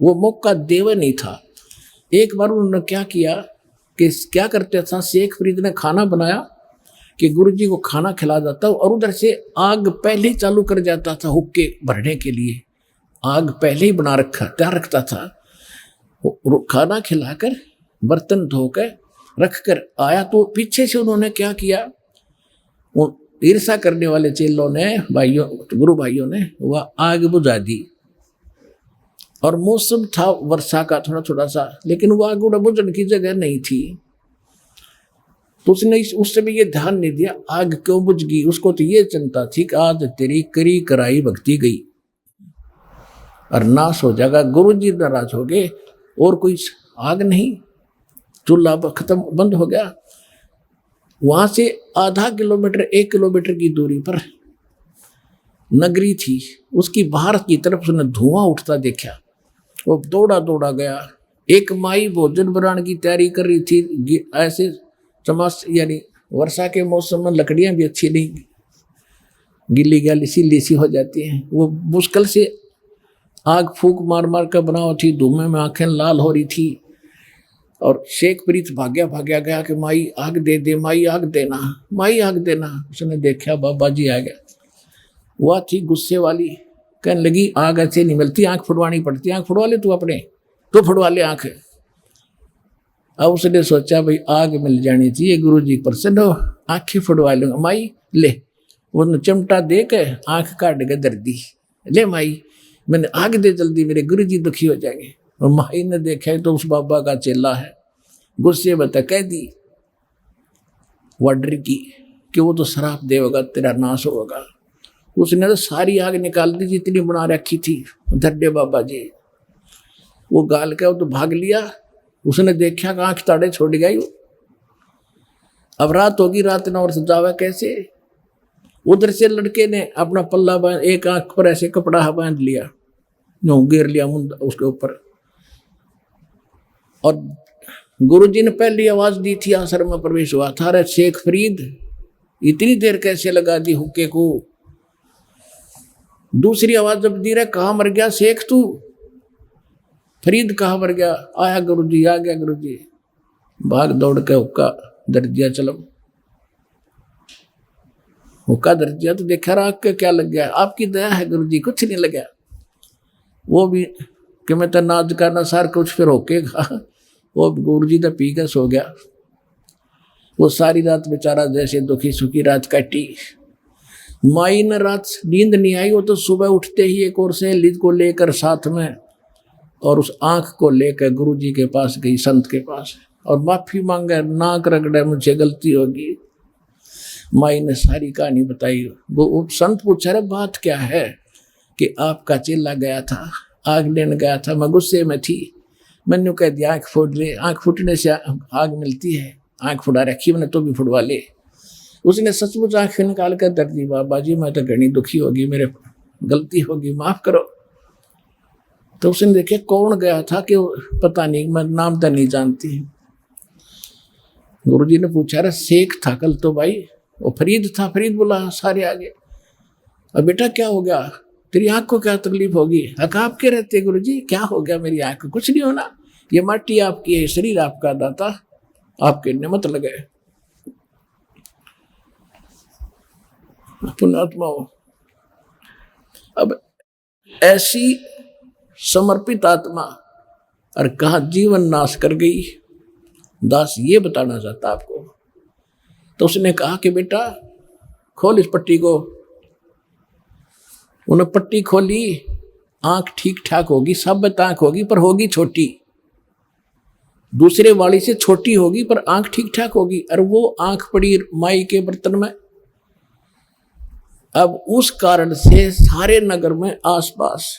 वो मौका देवा नहीं था। एक बार उन्होंने क्या किया कि क्या करते था, शेख फरीद ने खाना बनाया कि गुरुजी को खाना खिला जाता, और उधर से आग पहले ही चालू कर जाता था, हुक्के भरने के लिए आग पहले ही बना तैयार रखता था। खाना खिलाकर बर्तन धोकर रखकर आया तो पीछे से उन्होंने क्या किया, वो ईर्षा करने वाले चेलों ने, गुरु भाइयों ने वह आग बुझा दी। और मौसम था वर्षा का थोड़ा थोड़ा सा, लेकिन वो आग उड़ा बुझने की जगह नहीं थी। तो उसने उस समय ये ध्यान नहीं दिया आग क्यों बुझ गई। उसको तो ये चिंता थी कि आज तेरी करी कराई भक्ति गई और नाश हो जाएगा, गुरु जी नाराज हो गए और कोई आग नहीं, चूल्हा खत्म बंद हो गया। वहां से आधा किलोमीटर 1 किलोमीटर की दूरी पर नगरी थी, उसकी बाहर की तरफ उसने धुआं उठता देखा। वो दौड़ा दौड़ा गया। एक माई भोजन बनाने की तैयारी कर रही थी। ऐसे चमास यानी वर्षा के मौसम में लकड़ियां भी अच्छी नहीं, गिल्ली गैली सी लीसी हो जाती हैं। वो मुश्किल से आग फूक मार मार कर बनाओ थी, धुएं में आंखें लाल हो रही थी। और शेख प्रीत भाग्या गया कि माई आग दे दे, माई आग देना, माई आग देना। उसने देखा बाबा जी आ गया। वह थी गुस्से वाली, कहने लगी आग ऐसे नहीं मिलती, आंख फुड़वानी पड़ती, आंख फुड़वा ले तू अपने, तो फुड़वा ले आंख। अब उसने सोचा भाई आग मिल जानी चाहिए, गुरु जी प्रसन्न हो, आंखें फुड़वा लूंगा। माई ले, वो चिमटा दे के आंख काट के दर्दी, ले माई मैंने आग दे जल्दी, मेरे गुरु जी दुखी हो जाएंगे। और माई ने देखा तो उस बाबा का चेला है, गुस्से में कह दी वाडर की कि वो तो शराब देगा, तेरा नाश होगा। उसने तो सारी आग निकाल दी जितनी बना रखी थी धड्डे बाबा जी। वो गाल के वो तो भाग लिया। उसने देखा कि आंख ताड़े छोड़ गई। अब रात होगी, रात न और सजावा कैसे। उधर से लड़के ने अपना पल्ला बांध, एक आंख पर ऐसे कपड़ा बांध लिया, घेर लिया मुंड उसके ऊपर। और गुरुजी ने पहली आवाज दी थी, आश्रम में प्रवेश हुआ था, अरे शेख फरीद इतनी देर कैसे लगा दी हुक्के को। दूसरी आवाज जब दी रहे, कहाँ मर गया शेख तू, फरीद कहाँ मर गया। आया गुरुजी, आ गया गुरुजी। भाग दौड़ के हुक्का दर दिया, चलो हुक्का दर दिया। तो देखा राग के क्या लग गया, आपकी दया है गुरुजी, कुछ नहीं लगा। वो भी कि मैं तो नाज का नसार कुछ फिर होकेगा। वो गुरुजी तो पी के सो गया। वो सारी रात बेचारा जैसे दुखी सुखी रात काटी। माई ने रात नींद नहीं आई। वो तो सुबह उठते ही एक और सहेली को लेकर साथ में और उस आंख को लेकर गुरुजी के पास गई, संत के पास, और माफी मांगे, नाक रगड़े, मुझे गलती होगी। माई ने सारी कहानी बताई। वो संत पूछा, रहे बात क्या है। कि आपका चेला गया था, आग लेने गया था, मैं गुस्से में थी, मैंने कह दिया आँख फोड़ ले, आँख फूटने से आग मिलती है, आँख फुड़ा रखी मैंने तो भी फुड़वा ले। उसने सचमुच आँख निकाल कर दर दी, बाबा जी मैं तो घनी दुखी होगी, मेरे गलती होगी, माफ करो। तो उसने देखे कौन गया था कि पता नहीं, मैं नाम तो नहीं जानती। गुरुजी ने पूछा, अरे शेख था कल तो भाई, वो फरीद था, फरीद बोला सारे आगे। अब बेटा क्या हो गया, तेरी आंख को क्या तकलीफ होगी। हक आपके रहते गुरुजी, क्या हो गया मेरी आंख को, कुछ नहीं होना, ये माटी आपकी है, शरीर आपका दाता, आपके नियमत लगे। पुण्यात्मा हो। अब ऐसी समर्पित आत्मा और कहा जीवन नाश कर गई, दास ये बताना चाहता आपको। तो उसने कहा कि बेटा खोल इस पट्टी को। उन्हें पट्टी खोली, आंख ठीक ठाक होगी, साबित आंख होगी पर होगी छोटी, दूसरे वाली से छोटी होगी पर आंख ठीक ठाक होगी। और वो आंख पड़ी माई के बर्तन में। अब उस कारण से सारे नगर में आसपास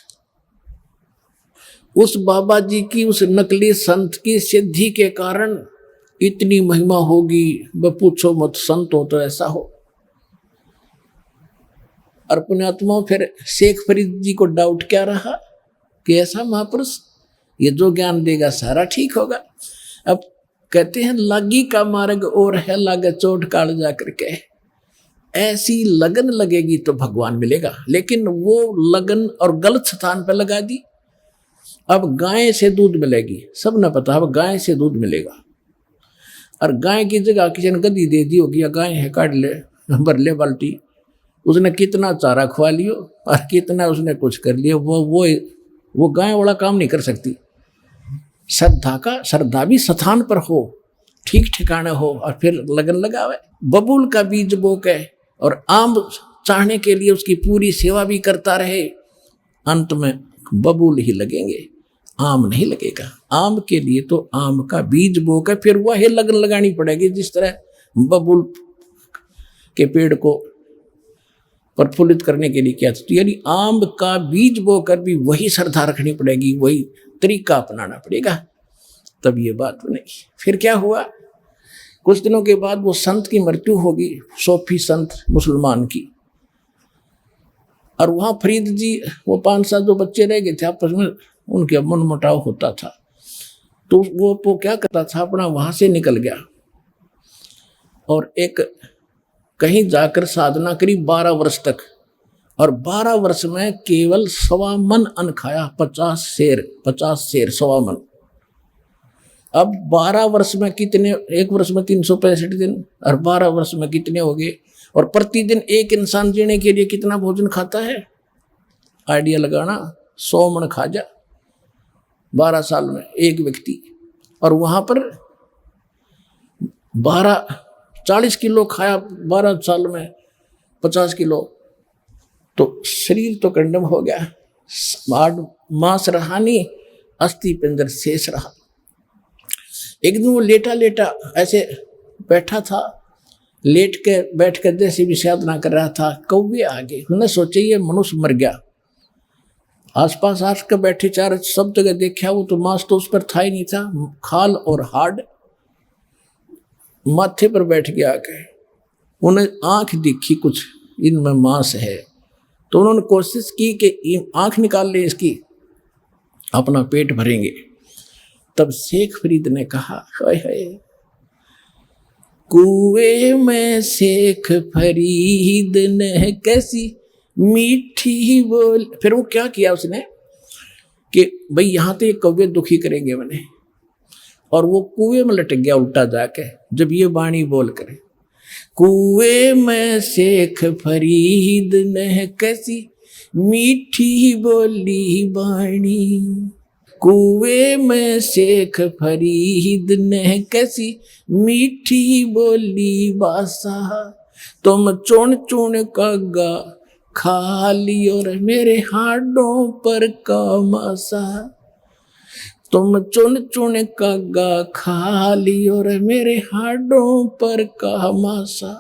उस बाबा जी की, उस नकली संत की सिद्धि के कारण इतनी महिमा होगी, वह पूछो मत, संत हो तो ऐसा हो। और पुण्यात्मा फिर शेख फरीद जी को डाउट क्या रहा कि ऐसा महापुरुष ये जो ज्ञान देगा सारा ठीक होगा। अब कहते हैं लागी का मार्ग और है, लागे चोट काल जा करके। ऐसी लगन लगेगी तो भगवान मिलेगा, लेकिन वो लगन और गलत स्थान पर लगा दी। अब गाय से दूध मिलेगी, सब ने पता, अब गाय से दूध मिलेगा। और गाय की जगह किसी ने गद्दी दे दी होगी, गाय है काट ले, भर ले बाल्टी, उसने कितना चारा खुआ लियो और कितना उसने कुछ कर लिया, वो गाय वाला काम नहीं कर सकती। श्रद्धा भी स्थान पर हो, ठीक ठिकाने हो, और फिर लगन लगावे। बबूल का बीज बो के और आम चाहने के लिए उसकी पूरी सेवा भी करता रहे, अंत में बबूल ही लगेंगे। आम नहीं लगेगा। आम के लिए तो आम का बीज बोकर फिर वह लगन लगानी पड़ेगी, जिस तरह बबूल के पेड़ को प्रफुल्लित करने के लिए किया था। तो यानी आम का बीज बोकर भी वही श्रद्धा रखनी पड़ेगी, वही तरीका अपनाना पड़ेगा, तब ये बात बनेगी। फिर क्या हुआ, कुछ दिनों के बाद वो संत की मृत्यु होगी, सूफी संत मुसलमान की। और वहां फरीद जी, वो 5-7 जो बच्चे रह गए थे आपस में, उनके मनमुटाव होता था। तो वो क्या करता था, अपना वहां से निकल गया और एक कहीं जाकर साधना करी 12 वर्ष तक। और 12 वर्ष में केवल 1.25 मन अन्न खाया, 50 शेर 1.25 मन। अब 12 वर्ष में कितने, एक वर्ष में 365 दिन, और 12 वर्ष में कितने हो गए। और प्रतिदिन एक इंसान जीने के लिए कितना भोजन खाता है, आइडिया लगाना, 100 मन खा जा 12 साल में एक व्यक्ति। और वहां पर 40 किलो खाया 12 साल में, 50 किलो, तो शरीर तो कंडम हो गया, मांस रहा नहीं, अस्थि पिंजर शेष रहा। एक दिन वो लेटा लेटा ऐसे बैठा था, बैठ कर जैसे भी साधना कर रहा था, कौवे आ गए। उन्होंने सोचा ये मनुष्य मर गया। आसपास आकर बैठे चार सब जगह देखा, वो तो मांस तो उस पर था ही नहीं था, खाल और हाड माथे पर बैठ गया आके। उन्हें आंख दिखी कुछ इनमें मांस है, तो उन्होंने कोशिश की कि आंख निकाल ले इसकी, अपना पेट भरेंगे। तब शेख फरीद ने कहा, हाय हाय, कुएं में शेख फरीद ने कैसी मीठी बोल। फिर वो क्या किया उसने कि भाई यहाँ तो ये कौवे दुखी करेंगे मैंने, और वो कुएं में लटक गया उल्टा जाके। जब ये वाणी बोल करे, कुएं में शेख फरीद ने कैसी मीठी बोली वाणी, कुएं में शेख फरीद ने कैसी मीठी बोली बासा, तुम चुन चुन कागा खा लियो रे मेरे हाडों पर का मासा, तुम चुन चुन कागा खा लियो रे मेरे हाडों पर का मासा,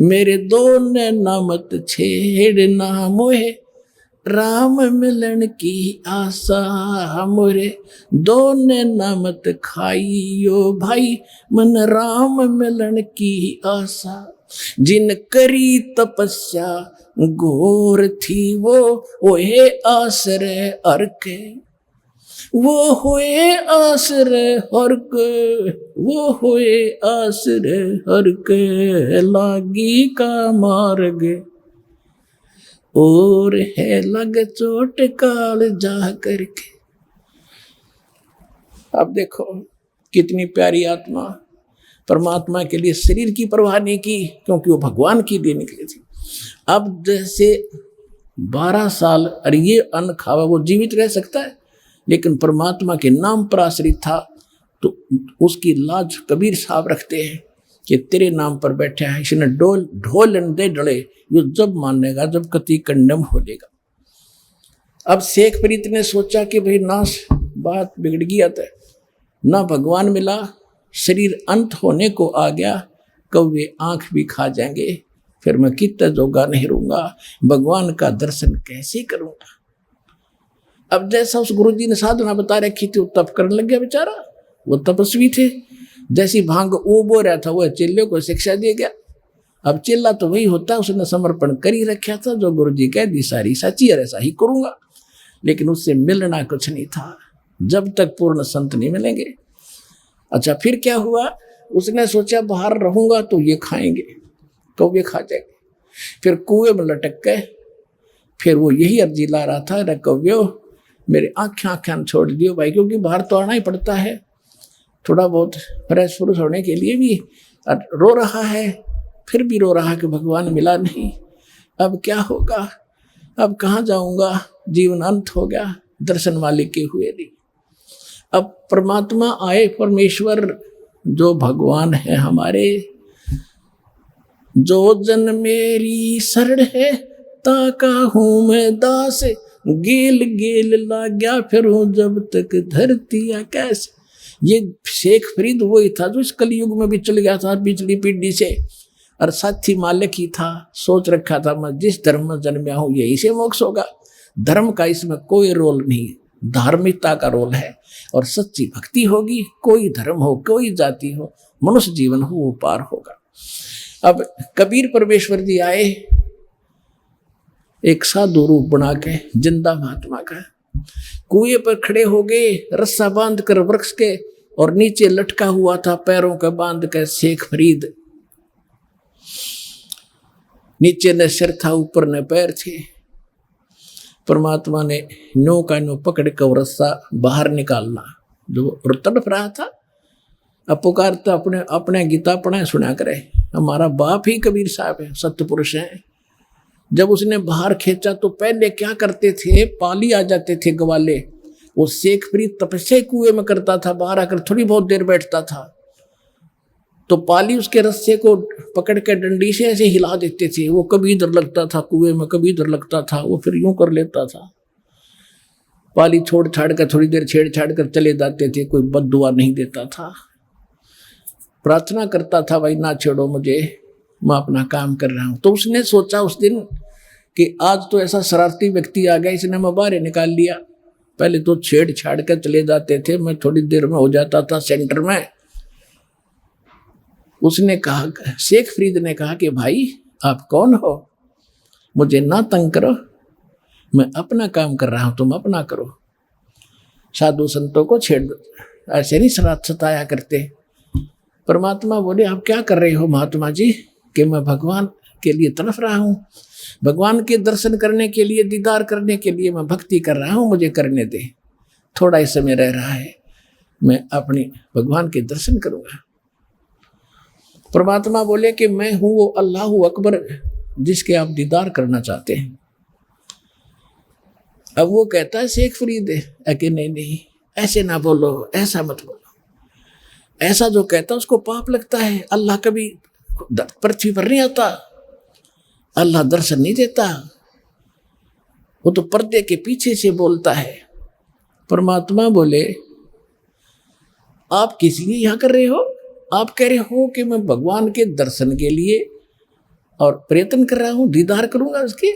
मेरे दो नैना मत छेड़ना मोहे राम मिलन की आशा, मोरे दो नैना मत खाइयो भाई मन राम मिलन की आशा, जिन करी तपस्या घोर थी वो होए आश्रय हर के, वो होए आश्रय हर के, वो होए आश्रय हर के, लागी का मार्ग और है लग चोट काल जा करके। अब देखो कितनी प्यारी आत्मा, परमात्मा के लिए शरीर की परवाह नहीं की, क्योंकि वो भगवान के लिए निकली थी। अब जैसे 12 साल और ये अन्न खावा, वो जीवित रह सकता है, लेकिन परमात्मा के नाम पर आश्रित था, तो उसकी लाज कबीर साहब रखते हैं कि तेरे नाम पर बैठा है, इसने ढोल दे डले, ये जब मानेगा जब कति कंडम हो लेगा। अब शेख फरीद ने सोचा कि भाई नाश बात बिगड़ गया था, ना भगवान मिला, शरीर अंत होने को आ गया, कौवे आंख भी खा जाएंगे, फिर मैं कितना जोगा नहीं रहूंगा, भगवान का दर्शन कैसे करूंगा। अब जैसा उस गुरुजी ने साधना बता रखी थी, वो तप करने लग गया बेचारा, वो तपस्वी थे। जैसी भांग उबो रहा था, वह चेल्ले को शिक्षा दिया गया। अब चेला तो वही होता, उसने समर्पण कर ही रखा था, जो गुरुजी कह दी सारी सच्ची है, ऐसा ही करूंगा। लेकिन उससे मिलना कुछ नहीं था, जब तक पूर्ण संत नहीं मिलेंगे। अच्छा फिर क्या हुआ, उसने सोचा बाहर रहूंगा तो ये खाएंगे, कौवे खा जाएंगे। फिर कुएं में लटक गए, फिर वो यही अर्जी ला रहा था, रे कौव्यो मेरे आँखें छोड़ दियो भाई, क्योंकि बाहर तो आना ही पड़ता है थोड़ा बहुत फ्रेश फ्रूश होने के लिए भी। रो रहा है, फिर भी रो रहा है कि भगवान मिला नहीं, अब क्या होगा, अब कहाँ जाऊंगा, जीवन अंत हो गया, दर्शन वाले के हुए नहीं। अब परमात्मा आए, परमेश्वर जो भगवान है हमारे, जो जन मेरी शरण है ताका हूँ मैं दास, गेल गेल लाग्या फिरूं जब तक धरती आकाश। ये शेख फरीद वही था जो इस कलयुग में भी चल गया था पिछली पीढ़ी से, और साथी मालिक ही था। सोच रखा था मैं जिस धर्म में जन्मया हूं यही से मोक्ष होगा। धर्म का इसमें कोई रोल नहीं, धार्मिकता का रोल है। और सच्ची भक्ति होगी, कोई धर्म हो, कोई जाति हो, मनुष्य जीवन हो, वो पार होगा। अब कबीर परमेश्वर जी आए एक साधु रूप बना के, जिंदा महात्मा का। कुएं पर खड़े हो गए, रस्सा बांध कर वृक्ष के, और नीचे लटका हुआ था पैरों का बांध कर शेख फरीद। नीचे न सिर था, ऊपर न पैर थे। परमात्मा ने नो का नो पकड़ कर रस्सा बाहर निकालना, जो तड़प रहा था। अब पुकारता अपने अपने गीता पढ़ा सुना करे। हमारा बाप ही कबीर साहब है, सत्पुरुष है। जब उसने बाहर खींचा तो पहले क्या करते थे, पाली आ जाते थे ग्वाले। वो शेख फरीद तपस्या कुएं में करता था, बाहर आकर थोड़ी बहुत देर बैठता था, तो पाली उसके रस्से को पकड़ के डंडी से ऐसे हिला देते थे। वो कभी इधर लगता था कुएं में, कभी इधर लगता था, वो फिर यूं कर लेता था। पाली छोड़ छाड़ कर थोड़ी देर छेड़ छाड़ कर चले जाते थे, कोई बद्दुआ नहीं देता था। प्रार्थना करता था, भाई ना छेड़ो मुझे, मैं अपना काम कर रहा हूं। तो उसने सोचा उस दिन कि आज तो ऐसा शरारती व्यक्ति आ गया, इसने मैं बाहर निकाल लिया। पहले तो छेड़ छाड़ कर चले जाते थे, मैं थोड़ी देर में हो जाता था सेंटर में। उसने कहा, शेख फरीद ने कहा कि भाई आप कौन हो, मुझे ना तंग करो, मैं अपना काम कर रहा हूं, तुम अपना करो। साधु संतों को छेड़ ऐसे नहीं सताया करते। परमात्मा बोले, आप क्या कर रहे हो महात्मा जी? कि मैं भगवान के लिए तड़फ रहा हूं, भगवान के दर्शन करने के लिए, दीदार करने के लिए मैं भक्ति कर रहा हूं, मुझे करने दे। थोड़ा ही समय रह रहा है, मैं अपने भगवान के दर्शन करूंगा। परमात्मा बोले कि मैं हूं वो अल्लाह अकबर जिसके आप दीदार करना चाहते हैं। अब वो कहता है शेख फरीद है कि नहीं ऐसे ना बोलो, ऐसा मत बोलो। ऐसा जो कहता है उसको पाप लगता है। अल्लाह कभी पृथ्वी पर नहीं आता, अल्लाह दर्शन नहीं देता, वो तो पर्दे के पीछे से बोलता है। परमात्मा बोले, आप किस लिए यहां कर रहे हो? आप कह रहे हो कि मैं भगवान के दर्शन के लिए और प्रयत्न कर रहा हूं, दीदार करूंगा उसके।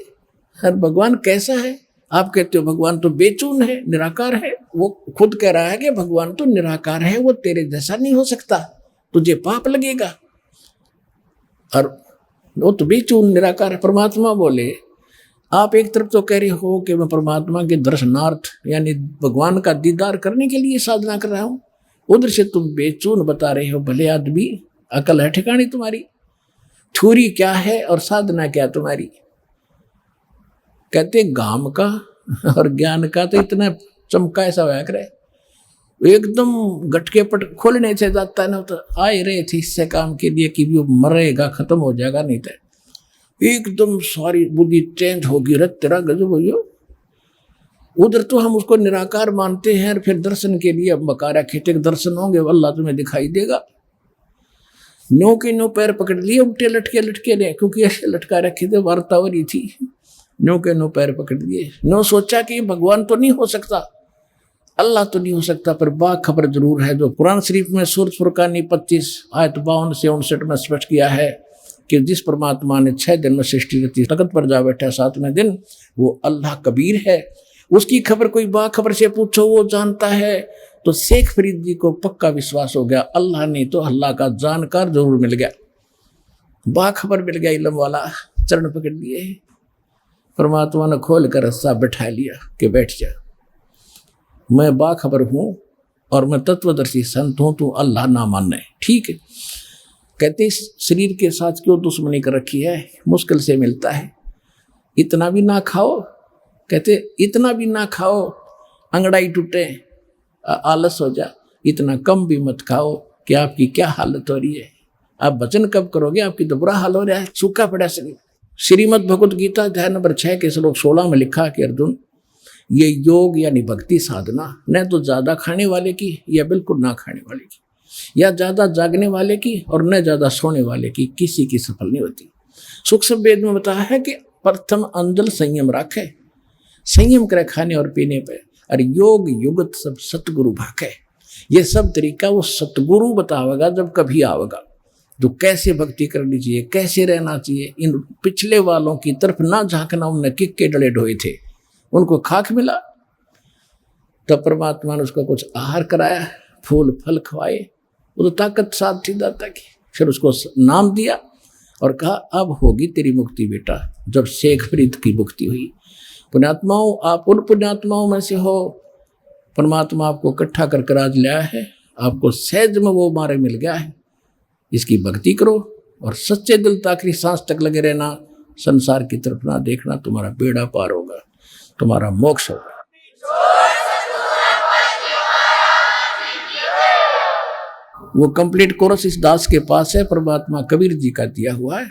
हर भगवान कैसा है? आप कहते हो भगवान तो बेचून है, निराकार है। वो खुद कह रहा है कि भगवान तो निराकार है, वो तेरे जैसा नहीं हो सकता, तुझे पाप लगेगा। और वो तो बेचून निराकार है। परमात्मा बोले, आप एक तरफ तो कह रहे हो कि मैं परमात्मा के दर्शनार्थ यानी भगवान का दीदार करने के लिए साधना कर रहा हूं, उधर से तुम बेचून बता रहे हो। भले आदमी, अकल है ठिकानी तुम्हारी? थ्योरी क्या है और साधना क्या तुम्हारी? कहते गाम का और ज्ञान का तो इतना चमका ऐसा होया करे, एकदम गटके पट खोलने से जाता है ना। तो आए रहे थे इससे काम के लिए कि वो मरेगा, खत्म हो जाएगा, नहीं तो एकदम सारी बुद्धि चेंज होगी। रत तेरा गजब हो। उधर तो हम उसको निराकार मानते हैं, फिर दर्शन के लिए बकारा खेते के दर्शन होंगे, अल्लाह तुम्हें दिखाई देगा। नो के नो पैर पकड़ लिए, उल्टे लटके लटके रहे, क्योंकि ऐसे लटका रखे थे, वार्ता हो रही थी। नो के नो पैर पकड़ लिए। नो सोचा कि भगवान तो नहीं हो सकता, अल्लाह तो नहीं हो सकता, पर बाखबर जरूर है। जो कुरान शरीफ में सूरत फुरकानी 25 आयत 52 से 59 में स्पष्ट किया है कि जिस परमात्मा ने 6 दिन में सृष्टि रची, तख्त पर जा बैठा 7वें दिन, वो अल्लाह कबीर है। उसकी खबर कोई बाखबर से पूछो, वो जानता है। तो शेख फरीद जी को पक्का विश्वास हो गया, अल्लाह नहीं तो अल्लाह का जानकार जरूर मिल गया, बाखबर मिल गया, इल्म वाला। चरण पकड़ लिए, परमात्मा ने खोल कर रस्सा बैठा लिया कि बैठ जा, मैं बाखबर हूं और मैं तत्वदर्शी संत हूं, तू अल्लाह ना मानना है, ठीक है। कहते शरीर के साथ क्यों दुश्मनी कर रखी है, मुश्किल से मिलता है, इतना भी ना खाओ। कहते इतना भी ना खाओ अंगड़ाई टूटे, आलस हो जा, इतना कम भी मत खाओ कि आपकी क्या हालत हो रही है। आप वचन कब करोगे, आपकी तो बुरा हाल हो रहा है, सूखा पड़ा शरीर। श्रीमद् भगवत गीता अध्याय नंबर 6 के श्लोक 16 में लिखा कि अर्जुन, ये योग यानी भक्ति साधना न तो ज्यादा खाने वाले की या बिल्कुल ना खाने वाले की, या ज्यादा जागने वाले की और न ज्यादा सोने वाले की, किसी की सफल नहीं होती। सूक्ष्म वेद में बताया है कि प्रथम अंजल संयम रखे, संयम करे खाने और पीने पे। और योग युगत सब सतगुरु भाखे, ये सब तरीका वो सतगुरु बतावेगा जब कभी आवेगा। तो कैसे भक्ति करनी चाहिए, कैसे रहना चाहिए, इन पिछले वालों की तरफ ना झांकना। उनने किक के डले ढोए थे, उनको खाक मिला, तब परमात्मा ने उसको कुछ आहार कराया, फूल फल खवाए, वो तो ताकत साथ थी दाता की। फिर उसको नाम दिया और कहा अब होगी तेरी मुक्ति बेटा। जब शेख फरीद की मुक्ति हुई, पुण्यात्माओं आप उन पुण्यात्माओं में से हो, परमात्मा आपको इकट्ठा कर आज लाया है, आपको सहज में वो मारे मिल गया है। इसकी भक्ति करो और सच्चे दिल आखिरी सांस तक लगे रहना, संसार की तरफ ना देखना, तुम्हारा बेड़ा पार होगा, तुम्हारा मोक्ष होगा। वो कंप्लीट कोर्स इस दास के पास है, परमात्मा कबीर जी का दिया हुआ है,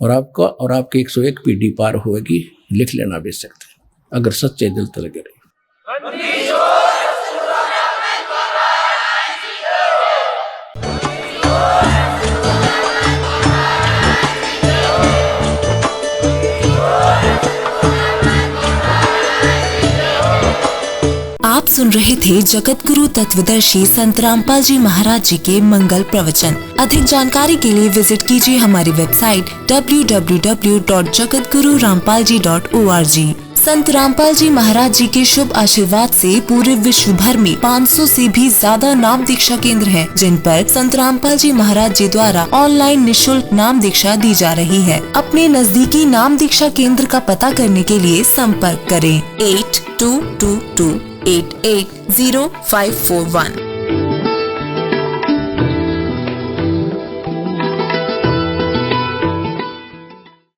और आपका और आपके 101 पीढ़ी पार होगी। लिख लेना भी सकते हैं अगर सच्चे दिल से लगे रहे। आप सुन रहे थे जगत गुरु तत्वदर्शी संत रामपाल जी महाराज जी के मंगल प्रवचन। अधिक जानकारी के लिए विजिट कीजिए हमारी वेबसाइट www.jagatgururampalji.org। संत रामपाल जी महाराज जी के शुभ आशीर्वाद से पूरे विश्व भर में 500 से भी ज्यादा नाम दीक्षा केंद्र हैं, जिन पर संत रामपाल जी महाराज जी द्वारा ऑनलाइन निशुल्क नाम दीक्षा दी जा रही है। अपने नजदीकी नाम दीक्षा केंद्र का पता करने के लिए संपर्क करें 8222880541।